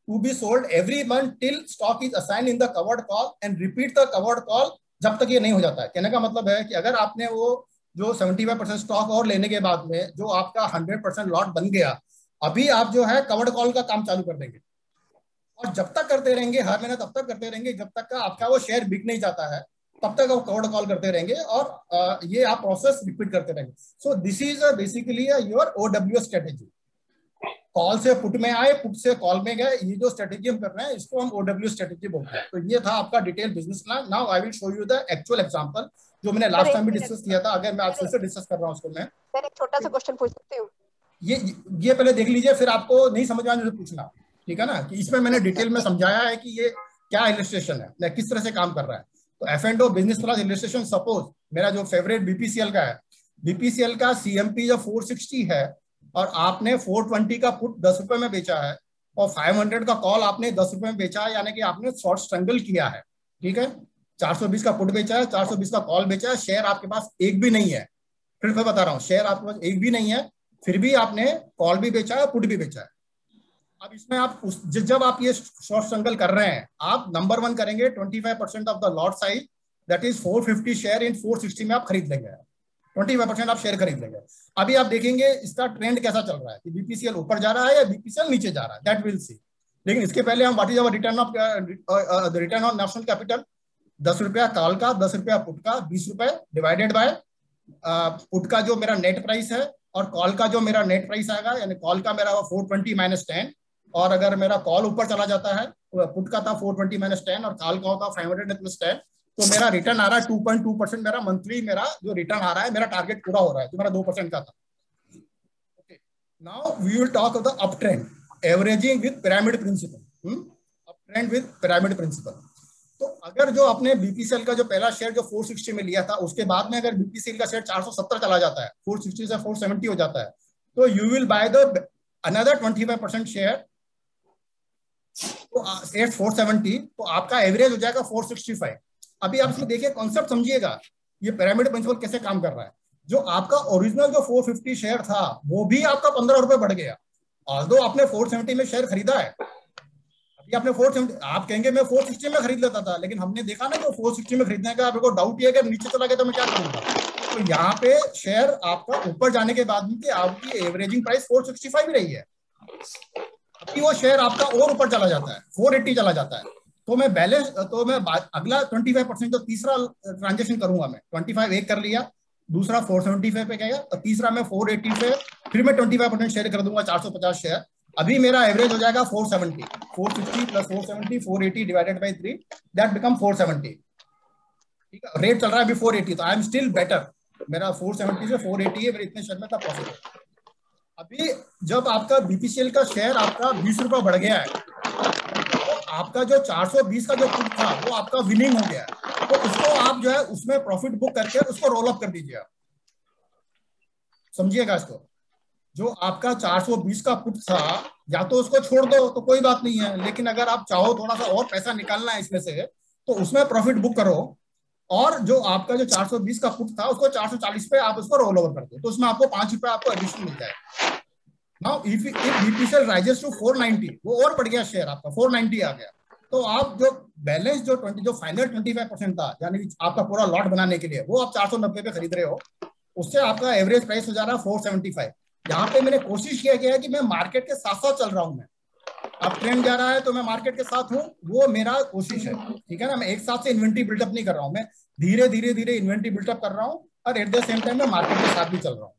to be sold every month till stock is assigned in the covered call and repeat the covered call जब तक ये नहीं हो जाता है। कहने का मतलब है कि अगर आपने वो जो 75% स्टॉक और लेने के बाद में जो आपका 100% लॉट बन गया, अभी आप जो है कवर्ड कॉल का काम चालू कर देंगे, और जब तक करते रहेंगे, हर महीना तब तक करते रहेंगे जब तक का आपका वो शेयर बिक नहीं जाता है, तब तक आप कवर्ड कॉल करते रहेंगे, और ये आप प्रोसेस रिपीट करते रहेंगे। सो this is basically your OWS strategy. Call से पुट में आए, पुट से कॉल में गए, ये जो स्ट्रेटेजी हम कर रहे हैं इसको हम OWS स्ट्रेटेजी बोलते हैं। तो ये था आपका detail business plan. Now I will show you the actual example जो मैंने लास्ट टाइम भी डिस्कस किया था। अगर मैं आज फिर से डिस्कस कर रहा हूँ उसको, मैं सर एक छोटा सा क्वेश्चन पूछ सकती हूँ? ये पहले देख लीजिए, फिर आपको नहीं समझ में आने तो पूछना, ठीक है ना, कि इसमें मैंने डिटेल में समझाया है कि ये क्या इलस्ट्रेशन है, मैं किस तरह से काम कर रहा है। तो F&O business plan illustration, suppose मेरा जो फेवरेट BPCL का है, BPCL का CMP जो 460 है और आपने 420 का पुट 10 रुपए में बेचा है, और 500 का कॉल आपने 10 रुपए में बेचा है, यानी कि आपने शॉर्ट स्ट्रगल किया है, ठीक है। 420 का पुट बेचा है, 420 का कॉल बेचा है, शेयर आपके पास एक भी नहीं है, फिर मैं बता रहा हूँ शेयर आपके पास एक भी नहीं है, फिर भी आपने कॉल भी बेचा है, पुट भी बेचा है। अब इसमें आप जब आप ये शॉर्ट स्ट्रगल कर रहे हैं, आप नंबर 1 करेंगे 25% of the lot size, that is 450 share in 460 में आप खरीद लेंगे, 25% आप शेयर खरीद लेंगे। अभी आप देखेंगे इसका ट्रेंड कैसा चल रहा है, कि बीपीसीएल ऊपर जा रहा है या बीपीसीएल नीचे जा रहा है, दैट विल सी। लेकिन इसके पहले हम what is our return on national capital, 10 रुपया कॉल का, 10 रुपया पुट का, 20 रुपए डिवाइडेड बाय पुट का जो मेरा नेट प्राइस है और कॉल का जो मेरा नेट प्राइस आएगा, यानी कॉल का मेरा 420 माइनस 10, और अगर मेरा कॉल ऊपर चला जाता है, पुट का था 420 माइनस 10 और कॉल का होता 500 प्लस 10, तो मेरा रिटर्न आ रहा है 2.2%, मेरा मंथली मेरा जो रिटर्न आ रहा है, मेरा टारगेट पूरा हो रहा है जो मेरा 2% का था। Okay, now we will talk of the up trend, averaging with pyramid principle, up trend with pyramid principle. तो अगर जो आपने बीपीसीएल का जो पहला शेयर जो 460 में लिया था, उसके बाद में अगर बीपीसीएल का शेयर 470 चला जाता है, 460 से 470 हो जाता है, तो you will by the another 25% share, तो 470, तो आपका एवरेज हो जाएगा 465। अभी आप इसमें देखिए, कॉन्सेप्ट समझिएगा, ये पिरामिड प्रिंसिपल कैसे काम कर रहा है। जो आपका ओरिजिनल जो 450 शेयर था, वो भी आपका 15 रुपए बढ़ गया, ऑल्दो आपने 470 में शेयर खरीदा है। अभी आपने 470, आप कहेंगे मैं 460 में खरीद लेता था, लेकिन हमने देखा ना कि 460 में खरीदने का आपको डाउट ही है कि नीचे चला गया तो मैं क्या करूंगा। तो यहाँ पे शेयर आपका ऊपर जाने के बाद में आपकी एवरेजिंग प्राइस 465 रही है, अभी वो शेयर आपका और ऊपर चला जाता है, 480 चला जाता है, तो मैं बैलेंस, तो मैं अगला 25% जो तीसरा ट्रांजेक्शन करूंगा, मैं 25 एक कर लिया, दूसरा 475 पे गया, और तीसरा मैं 480 पे फिर मैं 25% शेयर कर दूंगा, 450 शेयर। अभी मेरा एवरेज हो जाएगा 470, 450 plus 470, 480 divided by 3, that become 470, ठीक है। रेट चल रहा है अभी 480, तो आई एम स्टिल बेटर, मेरा 470 से 480 है, मेरे इतने शेयर में था प्रॉफिट है। अभी जब आपका बीपीसीएल का शेयर आपका 20 रुपया बढ़ गया है, तो आपका जो 420 का जो पुट था वो आपका विनिंग हो गया है, तो उसको आप जो है उसमें प्रॉफिट बुक करके उसको रोल अप कर दीजिए, आप समझिएगा इसको। जो आपका 420 का पुट था, या तो उसको छोड़ दो तो कोई बात नहीं है, लेकिन अगर आप चाहो थोड़ा सा और पैसा निकालना है इसमें से, तो उसमें प्रॉफिट बुक करो, और जो आपका जो 420 का पुट था उसको 440 पे आप उसको रोल ओवर कर दो, तो उसमें आपको 5 रुपए आपको एडिशन मिल जाएगा। Now if BPCL rises to 490, वो और बढ़ गया शेयर आपका 490 आ गया, तो आप जो बैलेंस जो फाइनल 25% था, यानी आपका पूरा लॉट बनाने के लिए, वो आप 490 पे खरीद रहे हो, उससे आपका एवरेज प्राइस हो जा रहा है 475। यहाँ पे मैंने कोशिश किया गया है कि मैं मार्केट के साथ साथ चल रहा हूँ, मैं अब ट्रेंड जा रहा है तो मैं मार्केट के साथ हूँ, वो मेरा कोशिश है, ठीक है ना। मैं एक साथ से इन्वेंट्री बिल्डअप नहीं कर रहा हूँ, मैं धीरे धीरे इन्वेंट्री बिल्डअप कर रहा हूँ, और एट द सेम टाइम मैं मार्केट के साथ भी चल रहा हूँ।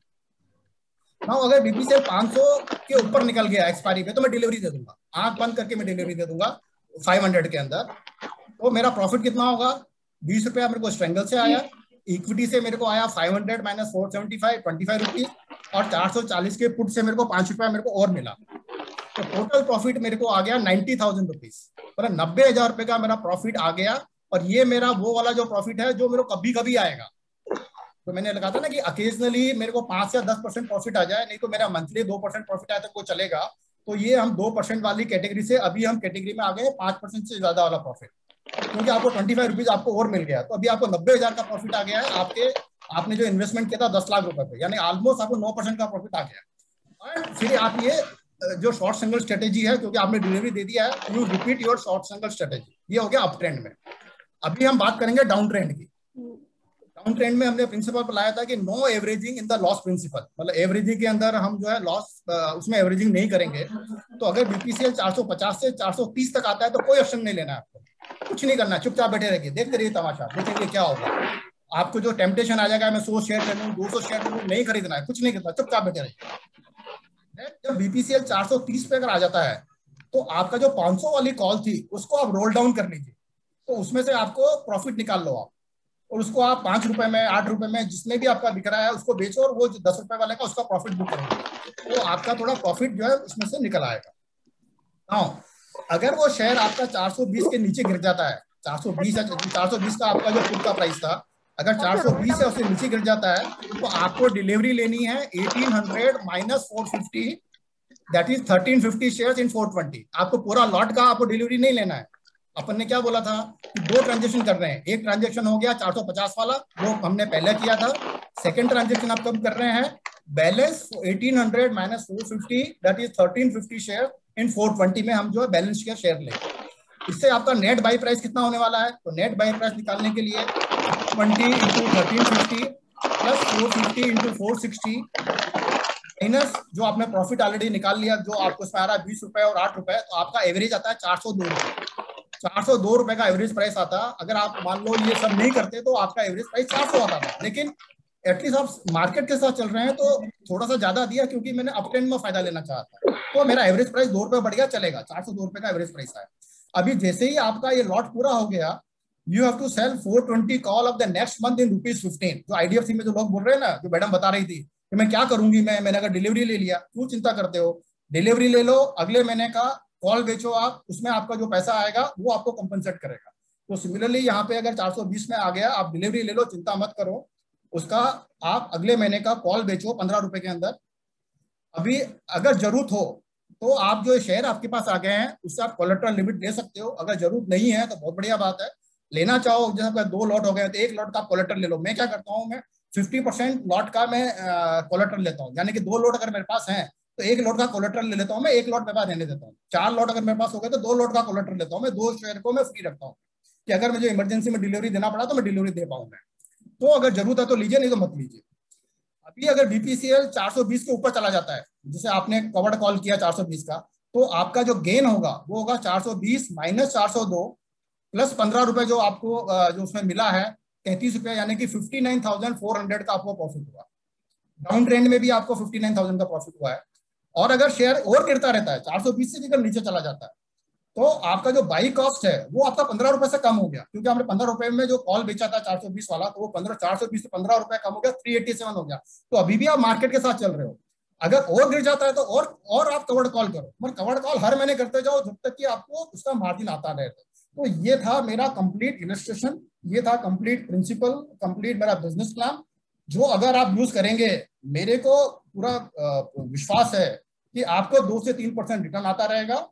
नाउ अगर बीपीसीएल 500 के ऊपर निकल गया एक्सपायरी पे, तो मैं डिलीवरी दे दूंगा, आंख बंद करके मैं डिलीवरी दे दूंगा 500 के अंदर। तो मेरा प्रॉफिट कितना होगा, 20 रुपया मेरे को स्ट्रेंगल से आया, इक्विटी से मेरे को आया 500 माइनस 475, 25 रुपीज, और 440 के पुट से मेरे को 5 रुपया मेरे को और मिला, तो टोटल प्रॉफिट मेरे को आ गया 90,000 रुपीज, मतलब 90,000 रुपए का मेरा प्रॉफिट आ गया। और ये मेरा वो वाला जो प्रॉफिट है जो मेरे को कभी कभी आएगा, तो मैंने लगा था ना कि अकेजनली मेरे को 5 या 10% प्रॉफिट आ जाए, नहीं तो मेरा मंथली 2% प्रॉफिट आए तो वो चलेगा। तो ये हम 2% वाली कैटेगरी से अभी हम कैटेगरी में आ गए 5% से ज्यादा वाला प्रॉफिट, क्योंकि आपको 25 रुपीज आपको और मिल गया, तो अभी आपको 90,000 का प्रॉफिट आ गया है। आपने जो इन्वेस्टमेंट किया था 10 लाख रुपए पे, यानी ऑलमोस्ट आपको 9% का प्रॉफिट आ गया। और फिर आप ये जो शॉर्ट सिंगल स्ट्रेटेजी है, क्योंकि आपने डिलीवरी दे दिया है, you repeat your short single strategy, ये हो गया अप ट्रेंड में। अभी हम बात करेंगे डाउन ट्रेंड की। डाउन ट्रेंड में हमने प्रिंसिपल लाया था कि no averaging in the loss principle, मतलब एवरेजिंग के अंदर हम जो है लॉस उसमें एवरेजिंग नहीं करेंगे। तो अगर बीपीसीएल 450 से 430 तक आता है तो कोई एक्शन नहीं लेना है, आपको कुछ नहीं करना, चुपचाप बैठे रहिए, देखते रहिए तमाशा, देखेंगे क्या होगा। आपको जो टेम्पटेशन आ जाएगा मैं 100 शेयर ले लूँ, 200 शेयर ले लूँ, नहीं खरीदना है, कुछ नहीं करना, चुपचाप बैठे रहिए। जब बीपीसीएल 430 पे अगर आ जाता है, तो आपका जो 500 वाली कॉल थी उसको आप रोल डाउन कर लीजिए, तो उसमें से आपको प्रॉफिट निकाल लो आप, और उसको आप 5 रुपए में 8 रुपए में जिसमें भी आपका बिक रहा है उसको बेचो, और वो 10 रुपए वाले का उसका प्रॉफिट बुक करोगे, तो आपका थोड़ा प्रॉफिट जो है उसमें से निकल आएगा। हाँ, अगर वो शेयर आपका 420 के नीचे गिर जाता है, 420 का आपका जो पुट का प्राइस था, अगर 420 है उससे नीचे गिर जाता है, तो आपको डिलीवरी लेनी है 1800 minus 450 that is 1350 shares in 420। आपको पूरा लॉट का आपको डिलीवरी नहीं लेना है। अपन ने क्या बोला था कि 2 ट्रांजेक्शन कर रहे हैं। एक ट्रांजेक्शन हो गया 450 वाला, वो हमने पहले किया था। सेकंड ट्रांजेक्शन आप कब कर रहे हैं, balance 1800 minus 450 that is 1350 share in 420 में हम जो है बैलेंस का शेयर लेंगे। इससे आपका नेट बाई प्राइस कितना होने वाला है, तो नेट बाई प्राइस निकालने के लिए 20 इंटू 1350 प्लस 450 इंटू 460 माइनस जो आपने प्रॉफिट ऑलरेडी निकाल लिया, जो आपको उसमें आ रहा है 20 रुपए और 8 रुपए, तो आपका एवरेज आता है 402 रुपए। 402 रुपए का एवरेज प्राइस आता। अगर आप मान लो ये सब नहीं करते तो आपका एवरेज प्राइस 400 आता था, लेकिन एटलीस्ट आप मार्केट के साथ चल रहे हैं तो थोड़ा सा ज्यादा दिया, क्योंकि मैंने अप ट्रेंड में फायदा लेना चाहता, तो मेरा एवरेज प्राइस 2 रुपए बढ़ गया, चलेगा। 402 रुपए का एवरेज प्राइस आया। अभी जैसे ही आपका ये लॉट पूरा हो गया, you have to sell 420 call of the next month in ₹15। जो आईडीएफसी में जो लोग बोल रहे हैं ना, जो मैडम बता रही थी कि मैं क्या करूंगी, मैंने अगर डिलीवरी ले लिया, क्यों चिंता करते हो, डिलीवरी ले लो, अगले महीने का कॉल बेचो आप, उसमें आपका जो पैसा आएगा वो आपको कंपनसेट करेगा। तो सिमिलरली यहाँ पे अगर 420 में आ गया, आप डिलीवरी ले लो, चिंता मत करो, उसका आप अगले महीने का कॉल बेचो 15 रुपए के अंदर। अभी अगर जरूरत हो तो आप जो शेयर आपके पास आ गए हैं उससे आप कोलेटरल लिमिट ले सकते हो। अगर जरूरत नहीं है तो बहुत बढ़िया बात है, लेना चाहो, जैसे 2 लॉट हो गए तो 1 लॉट का कोलेटरल ले लो। मैं क्या करता हूँ, मैं 50% लॉट का मैं कोलेटरल लेता हूँ, यानी कि 2 लॉट अगर मेरे पास है तो 1 लॉट का कोलेटरल ले लेता हूँ मैं, 1 लॉट मेरे पास रहने देता हूँ। 4 लॉट अगर मेरे पास हो गए तो 2 लॉट का कोलेटरल लेता हूँ मैं, 2 शेयर को मैं फ्री रखता हूँ कि अगर मुझे इमरजेंसी में डिलीवरी देना पड़ा तो मैं डिलीवरी दे पाऊँ मैं। तो अगर जरूरत है तो लीजिए, नहीं तो मत लीजिए। अभी अगर बीपीसीएल 420 के ऊपर चला जाता है, जैसे आपने कवर्ड कॉल किया 420 का, तो आपका जो गेन होगा वो होगा 420 माइनस 402 प्लस 15 रुपए जो आपको जो उसमें मिला है 33 रुपए, यानी कि 59,400 का आपको प्रॉफिट हुआ। डाउन ट्रेंड में भी आपको 59,000 का प्रॉफिट हुआ है। और अगर शेयर और गिरता रहता है, 420 से भी नीचे चला जाता है, तो आपका जो बाई कॉस्ट है वो आपका 15 रुपए से कम हो गया, क्योंकि हमने 15 रुपए में जो कॉल बेचा था 420 वाला, तो वो 420 से 15 रुपए कम हो गया, 387 हो गया। तो अभी भी आप मार्केट के साथ चल रहे हो। अगर और गिर जाता है तो और आप कवर्ड कॉल करो, मगर कवर्ड कॉल हर महीने करते जाओ जब तक कि आपको उसका मार्जिन आता रहे। तो ये था मेरा कंप्लीट इलस्ट्रेशन, ये था कंप्लीट प्रिंसिपल, कंप्लीट मेरा बिजनेस प्लान, जो अगर आप यूज करेंगे, मेरे को पूरा विश्वास है कि आपको 2 से 3% रिटर्न आता रहेगा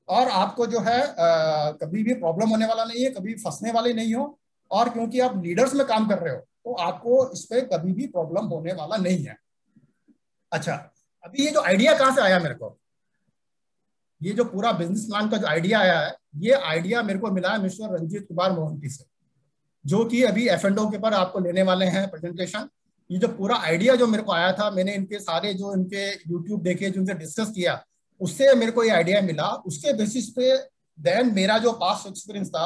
और आपको जो है कभी भी प्रॉब्लम होने वाला नहीं है, कभी फंसने वाले नहीं हो। और क्योंकि आप लीडर्स में काम कर रहे हो तो आपको इस पे कभी भी प्रॉब्लम होने वाला नहीं है। अच्छा, अभी ये जो आइडिया कहाँ से आया मेरे को, ये जो पूरा बिजनेस प्लान का जो आइडिया आया है, ये आइडिया मेरे को मिला है मिस्टर रंजीत कुमार मोहंती से, जो कि अभी F&O के पर आपको लेने वाले हैं प्रेजेंटेशन। ये जो पूरा आइडिया जो मेरे को आया था, मैंने इनके सारे जो इनके यूट्यूब देखे, जो इनसे डिस्कस किया, उससे मेरे को ये आइडिया मिला। उसके बेसिस पे देन मेरा जो पास्ट एक्सपीरियंस था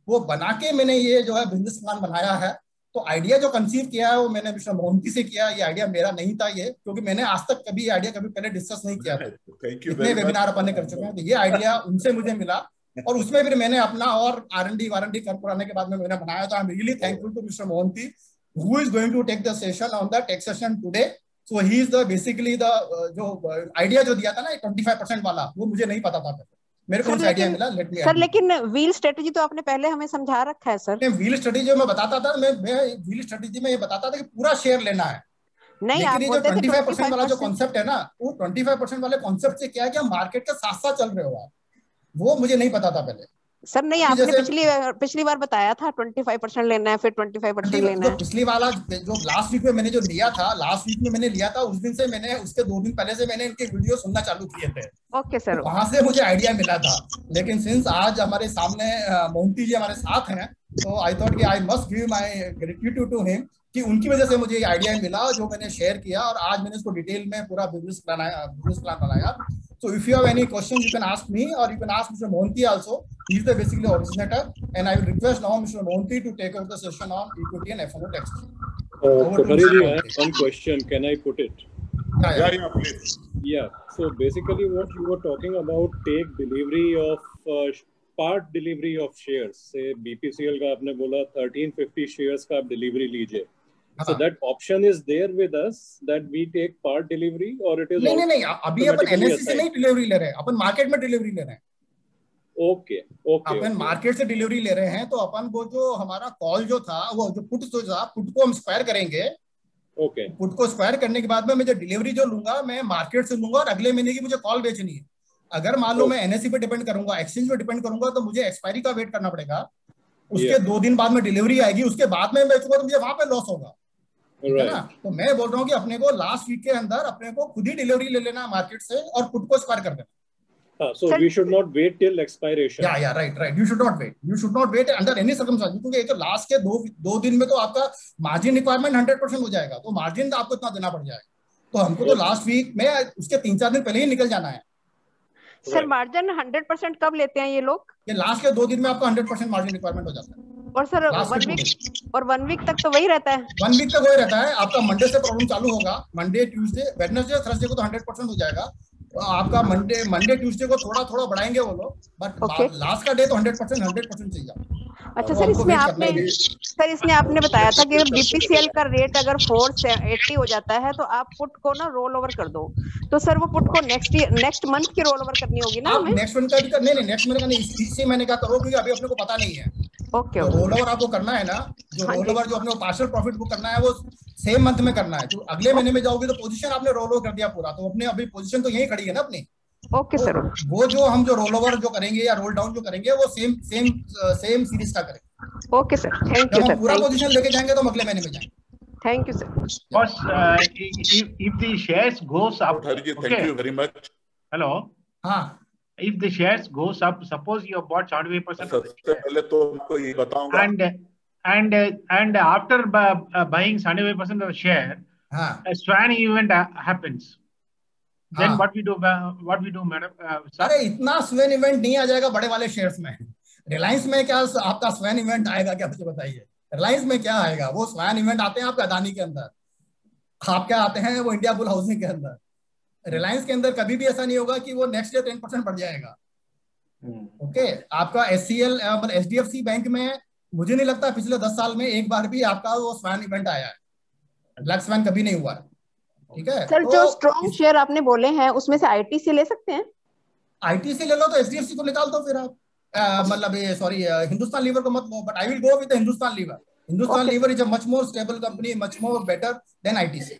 वो बना के मैंने ये जो है बिजनेस प्लान बनाया है। तो आइडिया जो कंसीव किया है वो मैंने मिस्टर मोहंती से किया। ये आइडिया मेरा नहीं था ये, क्योंकि मैंने आज तक कभी ये आइडिया कभी पहले डिस्कस नहीं किया था। इतने वेबिनार अपन ने कर चुके हैं, तो ये आइडिया उनसे मुझे मिला और उसमें फिर मैंने अपना और R&D वारंडी कर पुराने के बाद में मैंने बनाया। तो I am really thankful to mister Mohanty who is going to take the session on the taxation today. So he is the basically the जो आइडिया जो दिया था ना 25% वाला, वो मुझे नहीं पता था, मेरे को आइडिया मिला। सर लेकिन व्हील स्ट्रेटेजी तो आपने पहले हमें समझा रखा है सर। व्हील स्ट्रेटेजी मैं बताता था, मैं व्हील स्ट्रेटेजी में ये बताता था कि पूरा शेयर लेना है, नहीं लेकिन ये जो 25% वाला जो कॉन्सेप्ट है ना, वो 25% वाले कॉन्सेप्ट से क्या है कि हम मार्केट के साथ साथ चल रहे हो आप, वो मुझे नहीं पता था पहले सर। नहीं, आपने पिछली बार बताया था 25% लेना है, फिर 25% लेना है। पिछली वाला जो लास्ट वीक में मैंने जो लिया था, लास्ट वीक में मैंने लिया था, उस दिन से मैंने उसके 2 दिन पहले से मैंने इनके वीडियो सुनना चालू किए थे। ओके सर, वहां से मुझे आइडिया मिला था। लेकिन सिंस आज हमारे सामने मोहंती जी हमारे साथ हैं, तो आई थॉट कि I must give my gratitude to him कि उनकी वजह से मुझे ये आइडिया मिला जो मैंने शेयर किया, और आज मैंने इसको डिटेल में पूरा बिजनेस प्लान बनाया। So if you have any questions, you can ask me or you can ask Mr. Mohanty also. He is the basically originator, and I will request now Mr. Mohanty to take over the session on equity and F&O taxation. Kothari ji, I have one question. Can I put it? Yeah, please. Yeah. So basically, what you were talking about, take delivery of part delivery of shares. Say BPCL का आपने बोला 1350 shares का आप delivery लीजिए. So that option is there with us that we take part delivery or it is नहीं अभी अपन NSE से नहीं डिलीवरी ले रहे हैं, अपन मार्केट में डिलीवरी ले रहे हैं। ओके अपन मार्केट से डिलीवरी ले रहे हैं। तो अपन वो जो हमारा कॉल जो था, वो जो पुट जो था, पुट को हम स्क्वायर करेंगे ओके। पुट को एक्सपायर करने के बाद में मुझे डिलीवरी जो लूंगा मैं मार्केट से लूंगा और अगले महीने की मुझे कॉल बेचनी है। अगर मान लो मैं एनएससी पे डिपेंड करूंगा, एक्सचेंज पे डिपेंड करूंगा, तो मुझे एक्सपायरी का वेट करना पड़ेगा। उसके 2 दिन बाद में डिलीवरी आएगी, उसके बाद में बेचूंगा तो मुझे वहां पे लॉस होगा, ठीक है ना। तो मैं बोल रहा हूँ कि अपने को लास्ट वीक के अंदर अपने को खुद ही डिलीवरी ले लेना मार्केट से और पुट को एक्सपायर कर देना। So we should not wait till expiration. Yeah, right. You should not wait. You should not wait under any circumstances, क्योंकि तो लास्ट के दो दिन में तो आपका मार्जिन रिक्वायरमेंट 100% हो जाएगा, तो मार्जिन आपको इतना देना पड़ जाएगा। तो हमको तो लास्ट वीक में उसके 3-4 दिन पहले ही निकल जाना है। सर मार्जिन 100% कब लेते हैं ये लोग? ये लास्ट के 2 दिन में आपका 100% मार्जिन रिक्वायरमेंट हो जाता है। और सर 1 वीक तक तो वही रहता है। 1 वीक तक वही रहता है। आपका मंडे से प्रॉब्लम चालू होगा, मंडे ट्यूसडे वेडनेसडे थर्सडे को तो 100% हो जाएगा। आपका मंडे ट्यूसडे को थोड़ा थोड़ा बढ़ाएंगे वो लोग, बट लास्ट का डे तो 100% चाहिए। अच्छा सर, इसमें आपने बताया था कि बीपीसीएल का रेट अगर 480 हो जाता है तो आप पुट को ना रोल ओवर कर दो, तो सर वो पुट को नेक्स्ट मंथ की रोल ओवर करनी होगी ना हमें? नेक्स्ट मंथ का भी नहीं, नेक्स्ट मंथ का नहीं, इसी महीने का करो, क्योंकि अभी अपने को पता नहीं है। ओके, रोल ओवर आपको करना है ना, जो रोल ओवर जो अपने को पार्शियल प्रॉफिट बुक करना है वो सेम मंथ में करना है। तो अगले महीने में जाओगे तो पोजीशन आपने रोल ओवर कर दिया पूरा, तो अपने अभी पोजीशन तो यही खड़ी है ना अपनी। Okay sir. वो जो हम जो रोल ओवर जो करेंगे या रोल डाउन जो करेंगे वो सेम सीरीज का करेंगे। Okay sir, thank you sir. पूरा पोजीशन लेके जाएंगे तो अगले महीने में जाएंगे। Thank you, sir. Boss, if the shares goes up, okay. Thank you very much. Hello. हाँ. If the shares goes up, suppose you have bought 75% of the share. पहले तो आपको ये बताऊंगा. And after buying 75% of the share, a swan event happens. Then what we do, madam? अरे इतना स्वेन event नहीं आ जाएगा बड़े वाले शेयर्स में। रिलायंस में क्या आपका स्वेन इवेंट आएगा क्या, मुझे बताइए। रिलायंस में क्या आएगा? वो स्वैन इवेंट आते हैं आपका अदानी के अंदर, आप क्या आते हैं वो इंडिया बुल हाउसिंग के अंदर। रिलायंस के अंदर कभी भी ऐसा नहीं होगा कि वो नेक्स्ट ईयर 10% बढ़ जाएगा। ओके, आपका एचसीएल एचडीएफसी बैंक में मुझे नहीं लगता पिछले 10 साल में एक बार भी आपका वो स्वैन इवेंट आया है। लक्स स्वैन कभी नहीं हुआ है, ठीक है। सर, जो स्ट्रॉन्ग शेयर आपने बोले हैं उसमें से आईटीसी ले सकते हैं? आईटीसी ले लो तो एचडीएफसी को निकाल दो फिर आप। मतलब ये सॉरी हिंदुस्तान लीवर को मत लो, but I will go with Hindustan Lever. Hindustan Lever is a much more stable company, much more better than ITC.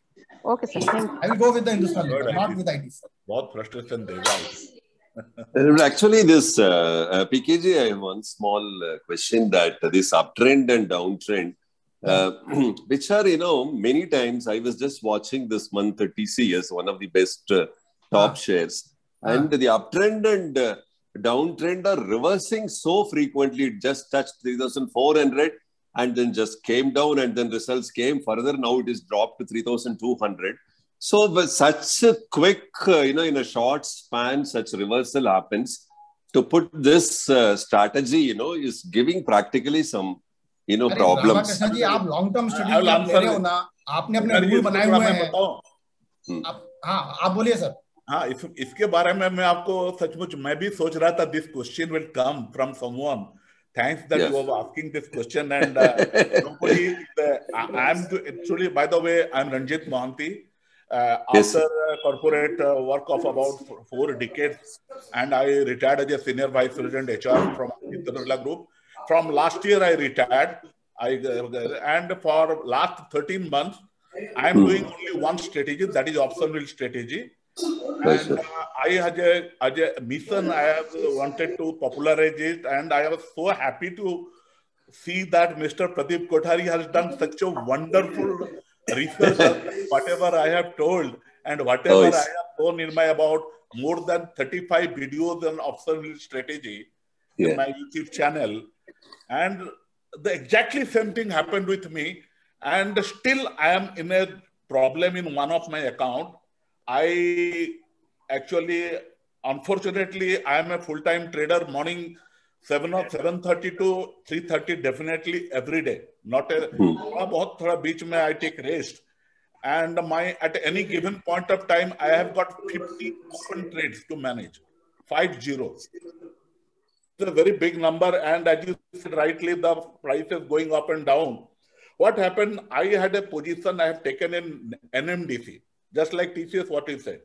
Okay sir, thank you. I will go with the Hindustan Lever, not with ITC. बहुत frustration देगा। Actually, this PKG, I have one small question that this uptrend and downtrend, which are, many times I was just watching this month TCS, one of the best top shares, and the uptrend and downtrend are reversing so frequently. It just touched 3,400 and then just came down, and then results came further. Now it is dropped to 3,200. So with such a quick, in a short span, such reversal happens. To put this strategy, is giving practically some, problems. Krishna ji, आप long term study ले रहे हो ना, आपने अपने rule बनाए हुए हैं। हाँ, आप बोलिए सर। हाँ, इसके बारे में मैं आपको सचमुच मैं भी सोच रहा था, this question will come from someone. Thanks that you are asking this question. And nobody, I'm actually, by the way, I'm Ranjit Mohanty. After corporate work of about 4 decades, and I retired as a senior vice president HR from Aditya Group. From last year, I retired. And for last 13 months, I'm doing only one strategy, that is option wheel strategy. And I as a mission, I have wanted to popularize it, and I was so happy to see that Mr. Pradeep Kothari has done such a wonderful research. Whatever I have told and whatever I have shown in my about more than 35 videos on option wheel strategy in my YouTube channel, and the exactly same thing happened with me, and still I am in a problem in one of my account. I actually, unfortunately, I am a full-time trader. Morning 7:30 to 3:30 definitely every day. Not a बहुत थोड़ा बीच में I take rest, and at any given point of time I have got 50 open trades to manage. 50. It's a very big number, and as you said rightly, the price is going up and down. What happened? I had a position I have taken in NMDC. Just like TCS, what you said.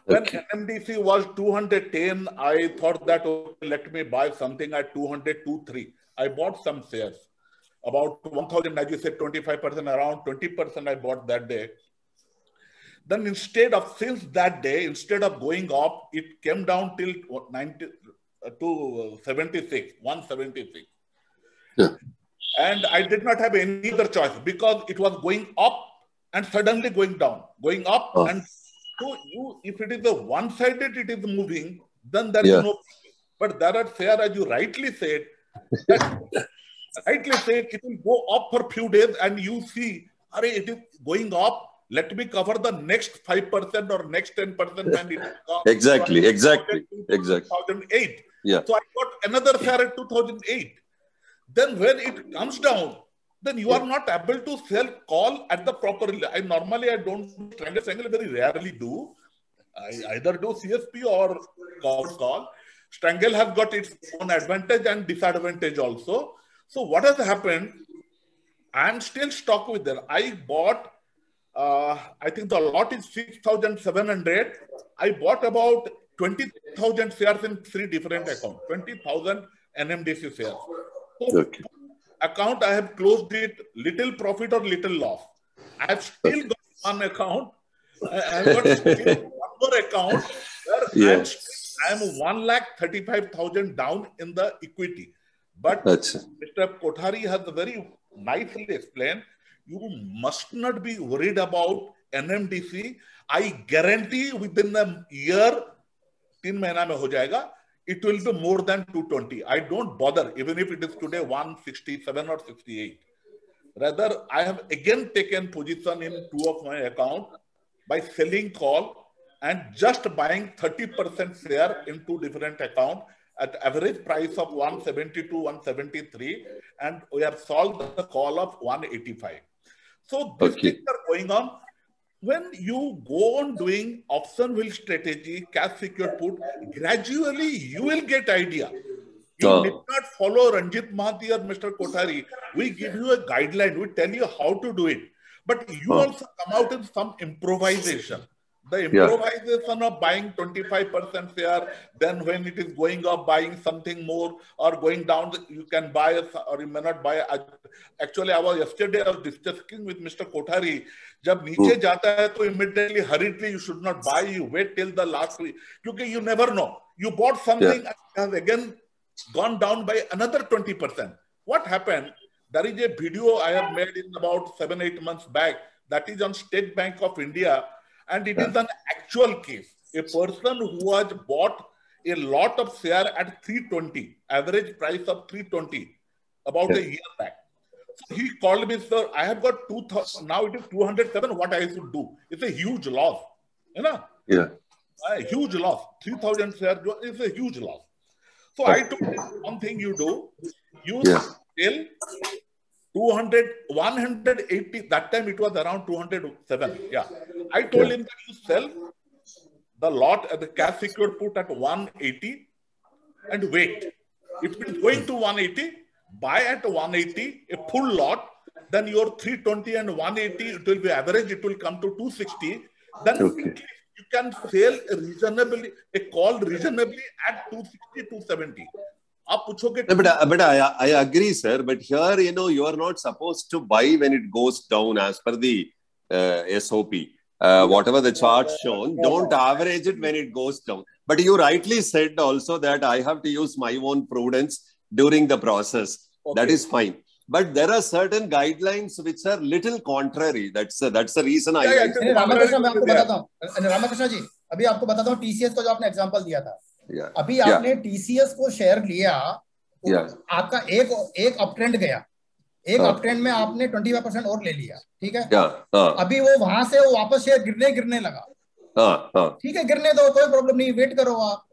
When NMDC was 210, I thought that, let me buy something at 202.3. I bought some shares. about 1,000, as you said, 25%, around 20% I bought that day. Then since that day, instead of going up, it came down till 90 to 76, 176. Yeah. And I did not have any other choice because it was going up and suddenly going down, going up. Oh. And so if it is a one-sided, it is moving, then there is no problem. But there are fair, as you rightly said, it will go up for a few days and you see, it is going up. Let me cover the next 5% or next 10% when it comes. Exactly. 2008. Yeah. So I got another share at 2008. Then when it comes down, then you are not able to sell call at the proper. I don't strangle very rarely do. I either do CSP or call. Strangle has got its own advantage and disadvantage also. So what has happened? I am still stuck with them. I bought. I think the lot is 6,700. I bought about 20,000 shares in 3 different accounts. 20,000 NMDC shares. So account I have closed it little profit or little loss. I have still got one account. I have got still one more account where I am 1,35,000 down in the equity. But Mr. Kothari has very nicely explained. You must not be worried about NMDC. I guarantee within a year, 3 months mein ho jayega, it will be more than 220. I don't bother, even if it is today 167 or 68. Rather, I have again taken position in 2 of my accounts by selling call and just buying 30% share in 2 different accounts at average price of 172, 173, and we have solved the call of 185. So these things are going on. When you go on doing option wheel strategy, cash secured put, gradually you will get idea. You need not follow Ranjit Mahathi or Mr. Kothari. We give you a guideline. We tell you how to do it. But you also come out in some improvisation. The improvisation of buying 25% share, then when it is going up, buying something more, or going down, you can buy or you may not buy. Actually, yesterday I was discussing with Mr. Kothari. जब नीचे जाता है तो immediately, hurriedly, you should not buy. You wait till the last week. Because you never know. You bought something and has again gone down by another 20%. What happened? There is a video I have made in about 7-8 months back. That is on State Bank of India. And it is an actual case. A person who has bought a lot of share at 320, average price of 320, about a year back. So he called me, sir, I have got 2,000, now it is 207, what I should do? It's a huge loss. You know? Yeah. A huge loss. 3,000 share is a huge loss. So I told him, one thing you do, you sell 200, 180, that time it was around 207. Yeah. I told him that you sell the lot at the cash secured put at 180 and wait. If it is going to 180, buy at 180, a full lot, then your 320 and 180, it will be average, it will come to 260. Then you can sell a call reasonably at 260, 270. But I agree, sir. But here, you are not supposed to buy when it goes down as per the SOP. Whatever the chart shown, don't average it when it goes down. But you rightly said also that I have to use my own prudence during the process. That is fine. But there are certain guidelines which are little contrary. That's the reason I. Ramakrishna मैं आपको बताता हूँ. रामकृष्ण जी, अभी आपको बताता हूँ TCS का जो आपने एग्जांपल दिया था. अभी आपने TCS को शेयर लिया, आपका एक अपट्रेंड गया, एक अपट्रेंड में आपने 25% और ले लिया, ठीक है? अभी वो वहां से वो वापस शेयर गिरने लगा, ठीक है, गिरने दो, कोई प्रॉब्लम नहीं, वेट करो आप.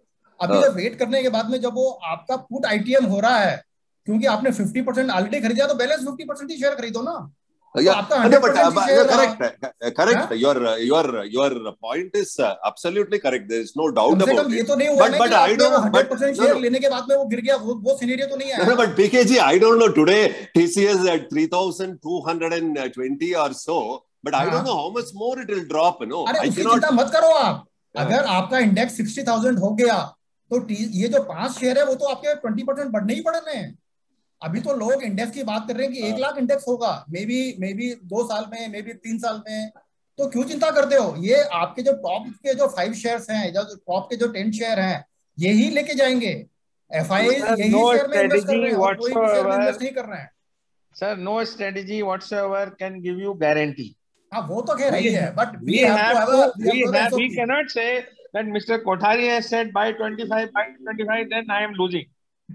अभी तो वेट करने के बाद में जब वो आपका पुट ITM हो रहा है, क्योंकि आपने 50% ऑलरेडी खरीदा, तो बैलेंस 50% ही शेयर खरीदो ना. Correct. Your point is absolutely correct. There is no doubt about it. But I don't. 100% share लेने के बाद में वो गिर गया, वो सिनेरियो तो नहीं है. No, but PKG, I don't know today TCS at 3,220 or so. But I don't know how much more it will drop. No, अरे उसकी चिंता मत करो आप. अगर आपका इंडेक्स 60,000 हो गया, तो ये जो 5 शेयर है वो तो आपके 20% बढ़ने ही पड़ने हैं. अभी तो लोग इंडेक्स की बात कर रहे हैं कि 1 लाख इंडेक्स होगा, मे बी 2 साल में, मे बी 3 साल में। तो क्यों चिंता करते हो? ये आपके जो टॉप के जो 5 शेयर्स हैं, जो टॉप के जो 10 शेयर हैं, यही लेके जाएंगे। FI यही शेयर में इन्वेस्ट कर रहे हैं और कोई शेयर में इन्वेस्ट नहीं कर रहे हैं। Sir, no strategy whatsoever can give you guarantee. हाँ, वो तो खैर है, but we cannot say that Mr. Kothari has said by 25, then I am losing.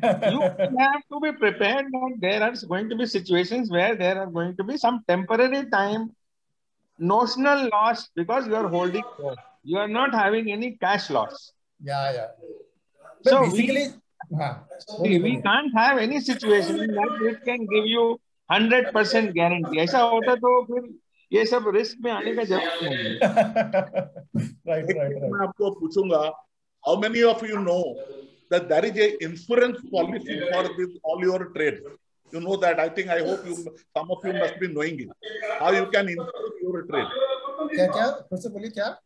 You have to be prepared that there are going to be situations where there are going to be some temporary time notional loss because you are holding more. You are not having any cash loss. Yeah. But so basically, we can't have any situation that it can give you 100% guarantee. ऐसा होता तो फिर ये सब risk में आने का जरूरत नहीं है। Right. मैं आपको पूछूंगा, how many of you know that there is a insurance policy for this all your trades? You know that? I think, I hope some of you must be knowing it. How you can insure your trade? क्या? फिर से बोलिए क्या?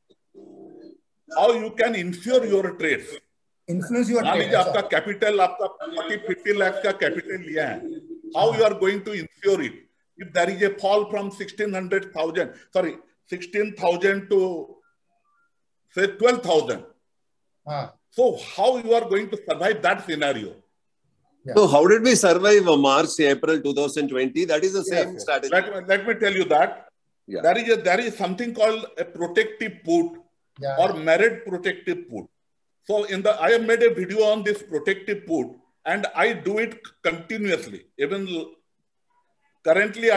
How you can insure your trades? Influence your trade. मान लीजिए आपका capital, आपका 40-50 लाख का कैपिटल लिया है. How you are going to insure it? If there is a fall from 16,000 to say 12,000. So how you are going to survive that scenario? Yeah. So how did we survive March, April 2020? That is the same strategy. Let me tell you that. Yeah. There is something called a protective put or merit protective put. So I have made a video on this protective put, and I do it continuously. Even currently,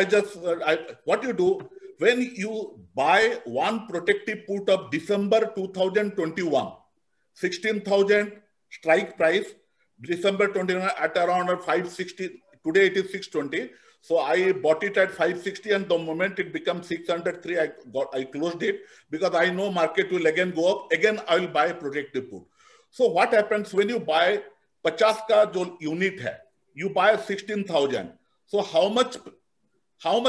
what you do when you buy one protective put of December 2021, 16,000 strike price, December 21 at around 560. Today it is 620. So I bought it at 560, and the moment it becomes 603, I closed it because I know market will again go up. Again, I will buy a protective put. So what happens when you buy 50 का जो unit है, you buy 16,000. So how much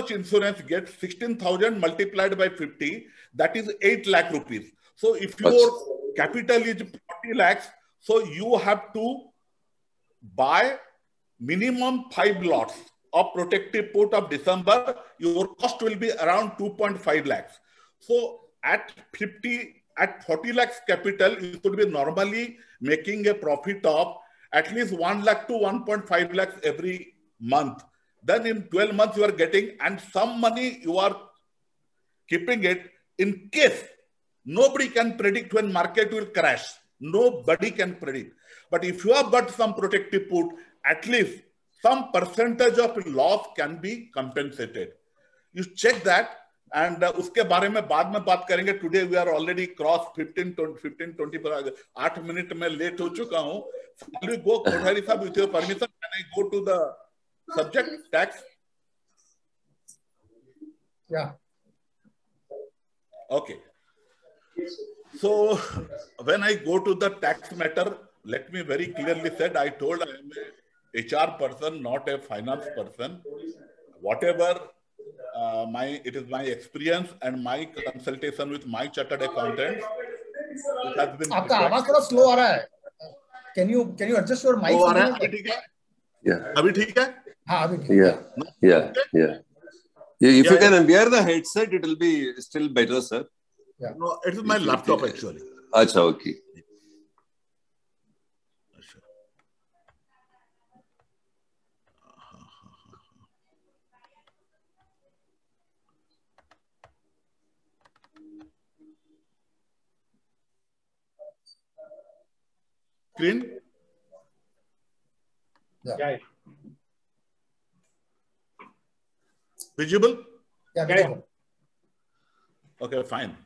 insurance gets? 16,000 multiplied by 50, that is 8 lakh rupees. So if your capital is 40 lakhs, so you have to buy minimum 5 lots of protective put of December. Your cost will be around 2.5 lakhs. So at 40 lakhs capital, you should be normally making a profit of at least 1 lakh to 1.5 lakhs every month. Then in 12 months you are getting, and some money you are keeping it in case. Nobody can predict when market will crash. Nobody can predict. But if you have got some protective put, at least some percentage of loss can be compensated. You check that, and उसके बारे में बाद में बात करेंगे. Today we are already cross 15-20 पर 8 minute में late हो चुका हूँ. Finally go, Kothari साहब, with your permission, can I go to the subject, tax? Yeah. Okay. So when I go to the tax matter, let me very clearly said, I told I am a HR person, not a finance person. Whatever it is my experience and my consultation with my chartered accountant. आपका आवाज थोड़ा slow आ रहा है. Can you adjust your mic? अभी ठीक है? Yeah. अभी ठीक है? हाँ, अभी ठीक है. Yeah. If you can wear the headset, it will be still better, sir. Yeah. No, it is my laptop actually. Acha, okay. Screen? Yeah. Visible? Yeah. Okay, fine.